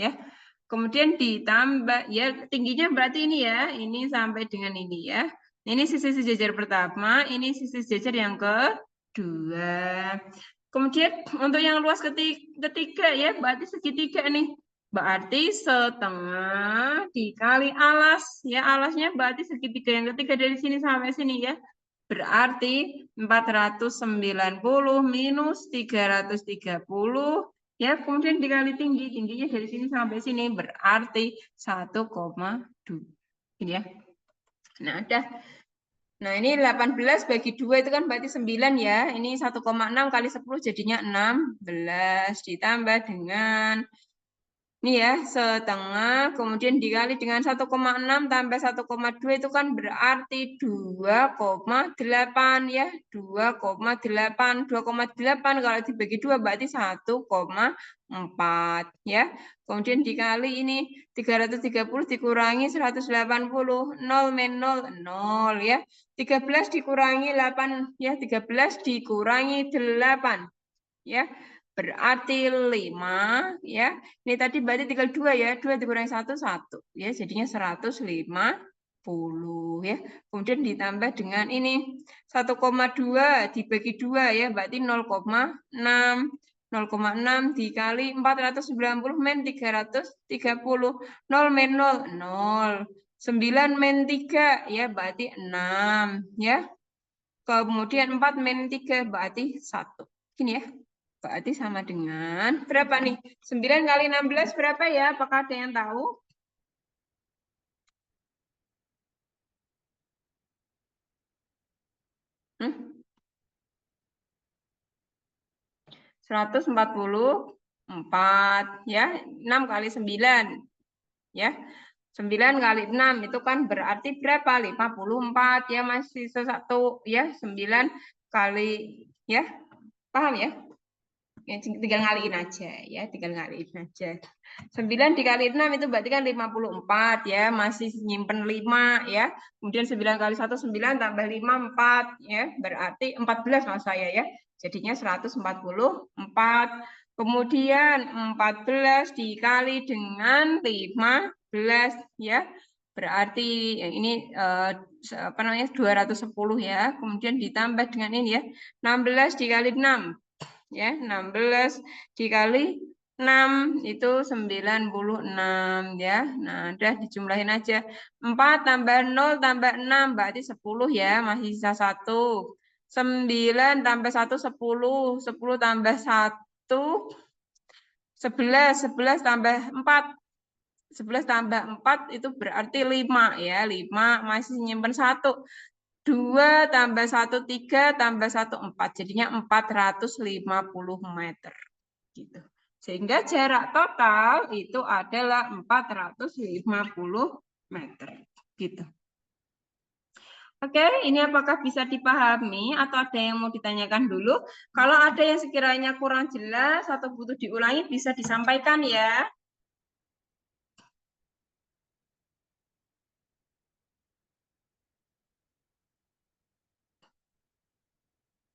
ya. Kemudian ditambah ya tingginya berarti ini ya, ini sampai dengan ini ya. Ini sisi sejajar pertama, ini sisi sejajar yang kedua. Kemudian untuk yang luas ketiga ya, berarti segitiga nih. Berarti setengah dikali alas ya, alasnya berarti segitiga yang ketiga dari sini sampai sini ya. Berarti 490 minus 330 ya, kemudian dikali tingginya dari sini sampai sini berarti 1,2 ini ya. Nah, ada. Nah, ini 18 bagi 2 itu kan berarti 9 ya. Ini 1,6 kali 10 jadinya 16 ditambah dengan ini ya, setengah, kemudian dikali dengan 1,6 tambah 1,2 itu kan berarti 2,8 ya. 2,8. 2,8 kalau dibagi 2 berarti 1,4 ya. Kemudian dikali ini 330 dikurangi 180. 0 min 0, 0 ya. 13 dikurangi 8 ya. 13 dikurangi 8 ya. Berarti 5 ya. Ini tadi berarti tinggal 2 ya. 2 dikurangi 1, 1 ya. Jadinya 150 ya. Kemudian ditambah dengan ini 1,2 dibagi 2 ya. Berarti 0,6. 0,6 dikali 490 min 330. 0 min 0, 0. 9 min 3 ya. Berarti 6 ya. Kemudian 4 min 3 berarti 1. Gini ya. Berarti sama dengan berapa nih? 9 kali 16 berapa ya? Apakah ada yang tahu? Hmm? 144 ya. 6 kali 9 ya. 9 kali 6 itu kan berarti berapa? 54 ya, masih satu ya. 9 kali ya. Paham ya? Ya, tinggal ngaliin aja ya, tinggal ngaliin aja. 9 dikali 6 itu berarti kan 54 ya, masih nyimpen 5 ya. Kemudian 9 kali 1 9 tambah 5 4 ya, berarti 14 maksud saya ya. Jadinya 144. Kemudian 14 dikali dengan 15 ya. Berarti ini apa namanya 210 ya. Kemudian ditambah dengan ini ya. 16 dikali 6 ya, 16 dikali 6 itu 96 ya. Nah, udah dijumlahin aja. 4 tambah 0 tambah 6 berarti 10 ya, masih sisa 1. 9 tambah 1 10, 10 tambah 1 11, 11 tambah 4 11 tambah 4 itu berarti 5 ya, 5 masih nyimpen 1. 2 tambah 1 3 tambah 1 4. Jadinya 450 meter. Gitu. Sehingga jarak total itu adalah 450 meter. Gitu. Oke, ini apakah bisa dipahami atau ada yang mau ditanyakan dulu? Kalau ada yang sekiranya kurang jelas atau butuh diulangi bisa disampaikan ya.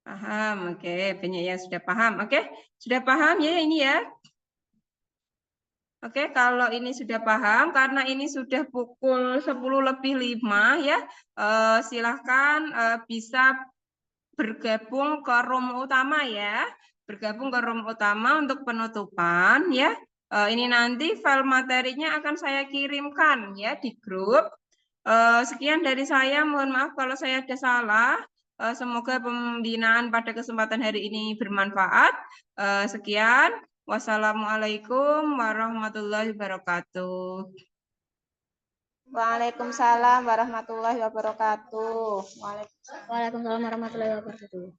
Paham, oke. Banyak yang sudah paham. Oke, sudah paham ya ini ya. Oke, kalau ini sudah paham, karena ini sudah pukul 10 lebih 5 ya, silahkan bisa bergabung ke room utama ya. Bergabung ke room utama untuk penutupan ya. Ini nanti file materinya akan saya kirimkan ya di grup. Sekian dari saya, mohon maaf kalau saya ada salah. Semoga pembinaan pada kesempatan hari ini bermanfaat. Sekian. Wassalamualaikum warahmatullahi wabarakatuh. Waalaikumsalam warahmatullahi wabarakatuh. Waalaikumsalam warahmatullahi wabarakatuh.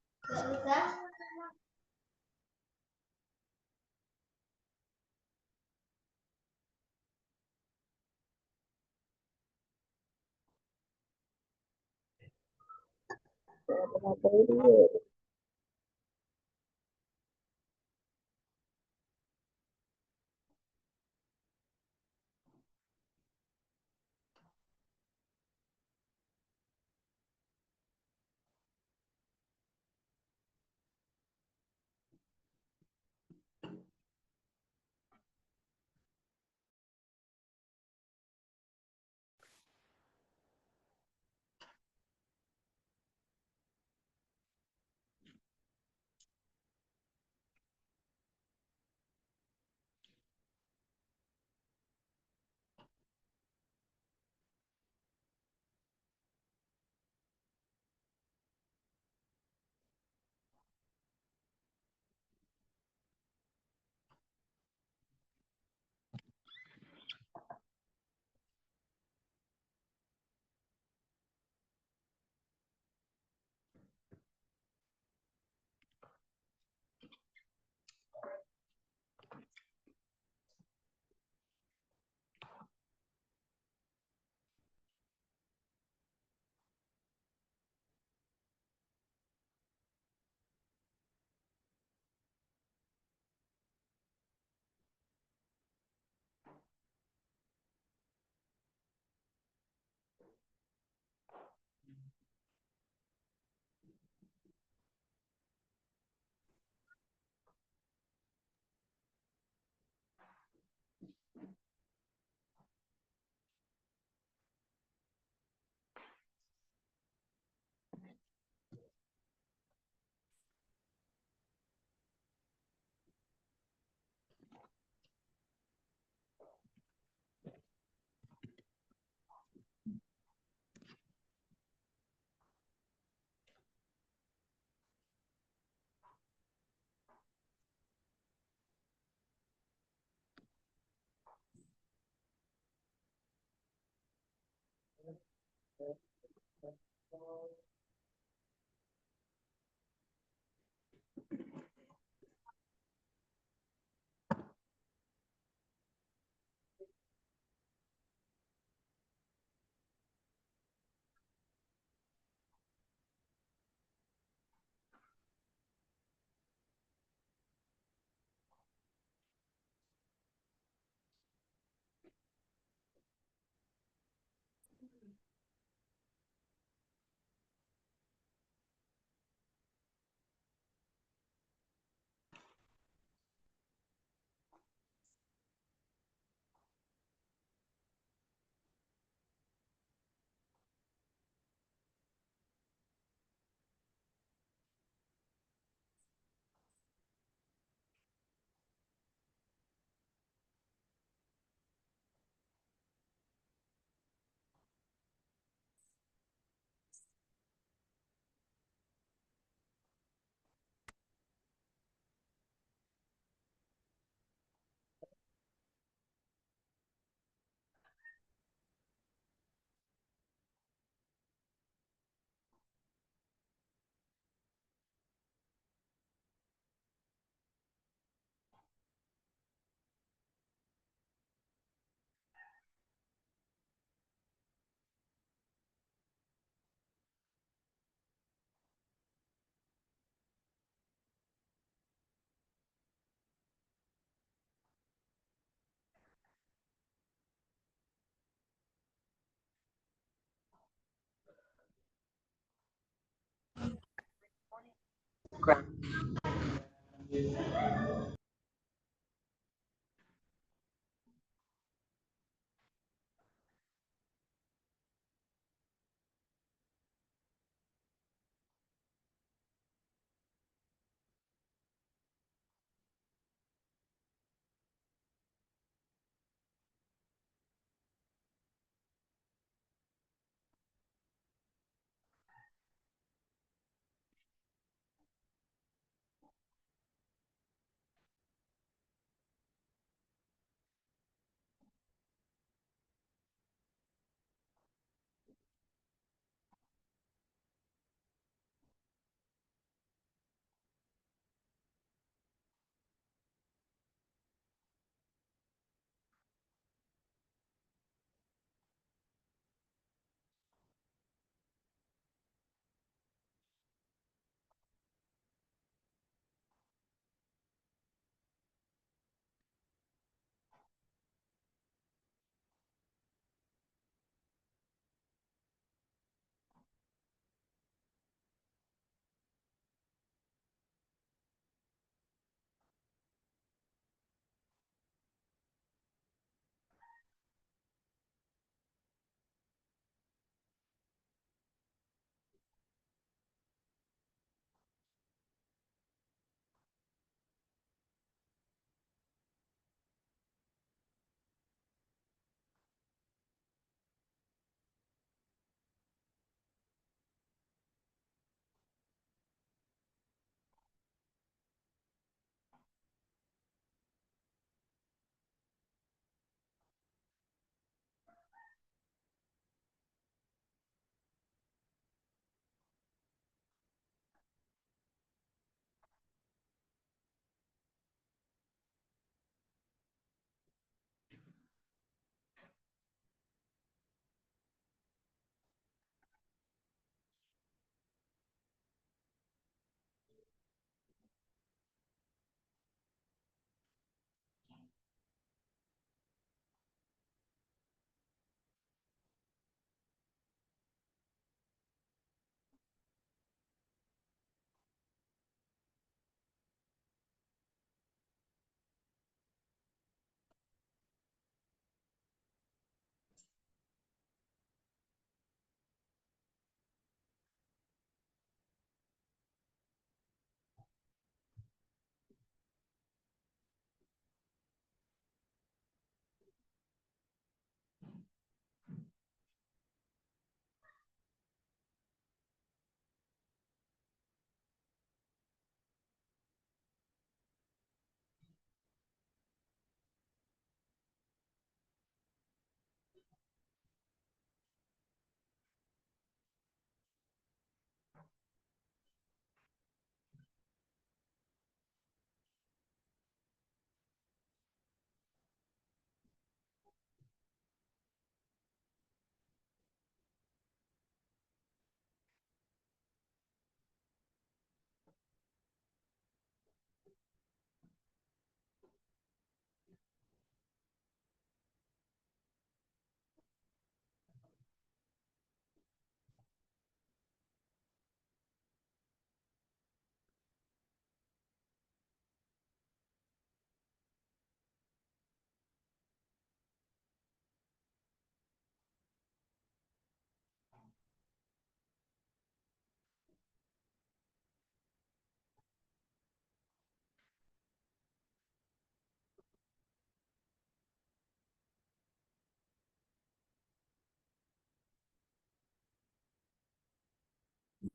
Bukan.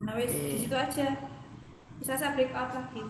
Nah, wis di situ aja. Bisa saya break out lagi.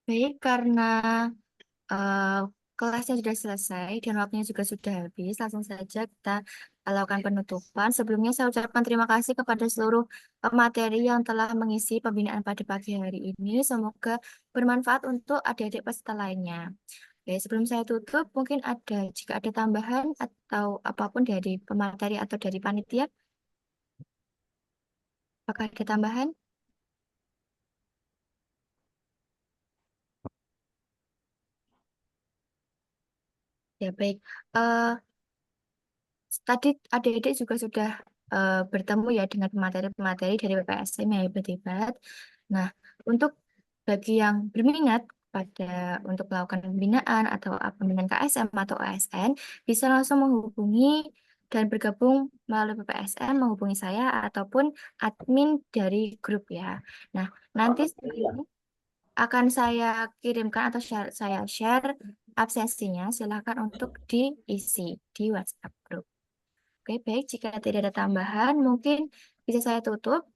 Baik, karena eh, kelasnya sudah selesai dan waktunya juga sudah habis. Langsung saja kita lakukan penutupan. Sebelumnya saya ucapkan terima kasih kepada seluruh pemateri yang telah mengisi pembinaan pada pagi hari ini. Semoga bermanfaat untuk adik-adik peserta lainnya. Oke, sebelum saya tutup, mungkin jika ada tambahan atau apapun dari pemateri atau dari panitia, apakah ada tambahan? Ya, baik. Eh, Tadi adik-adik juga sudah bertemu ya dengan pemateri-pemateri dari PPSM yang hebat-hebat. Nah, untuk bagi yang berminat untuk melakukan pembinaan atau pembinaan KSM atau ASN, bisa langsung menghubungi dan bergabung melalui PPSM, menghubungi saya ataupun admin dari grup ya. Nah, nanti akan saya kirimkan atau saya share absensinya. Silakan untuk diisi di WhatsApp grup. Oke, baik. Jika tidak ada tambahan, mungkin bisa saya tutup.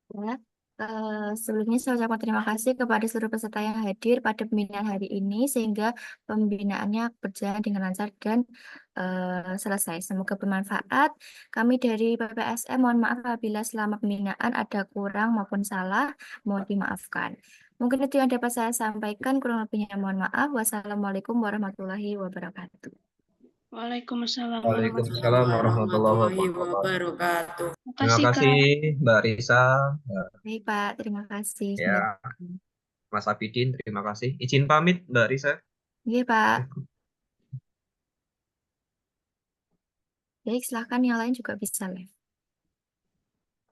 Ya. Sebelumnya saya ucapkan terima kasih kepada seluruh peserta yang hadir pada pembinaan hari ini, sehingga pembinaannya berjalan dengan lancar dan selesai. Semoga bermanfaat. Kami dari PPSM mohon maaf apabila selama pembinaan ada kurang maupun salah, mohon dimaafkan. Mungkin itu yang dapat saya sampaikan, kurang lebihnya mohon maaf. Wassalamualaikum warahmatullahi wabarakatuh. Waalaikumsalam Waalaikumsalam warahmatullahi Warahmatullahi wabarakatuh. wabarakatuh. Terima kasih Mbak Risa, Baik, Pak. Terima kasih. ya Mas Abidin, terima kasih. Izin pamit Mbak Risa. Iya, Pak. Baik, silakan yang lain juga bisa live.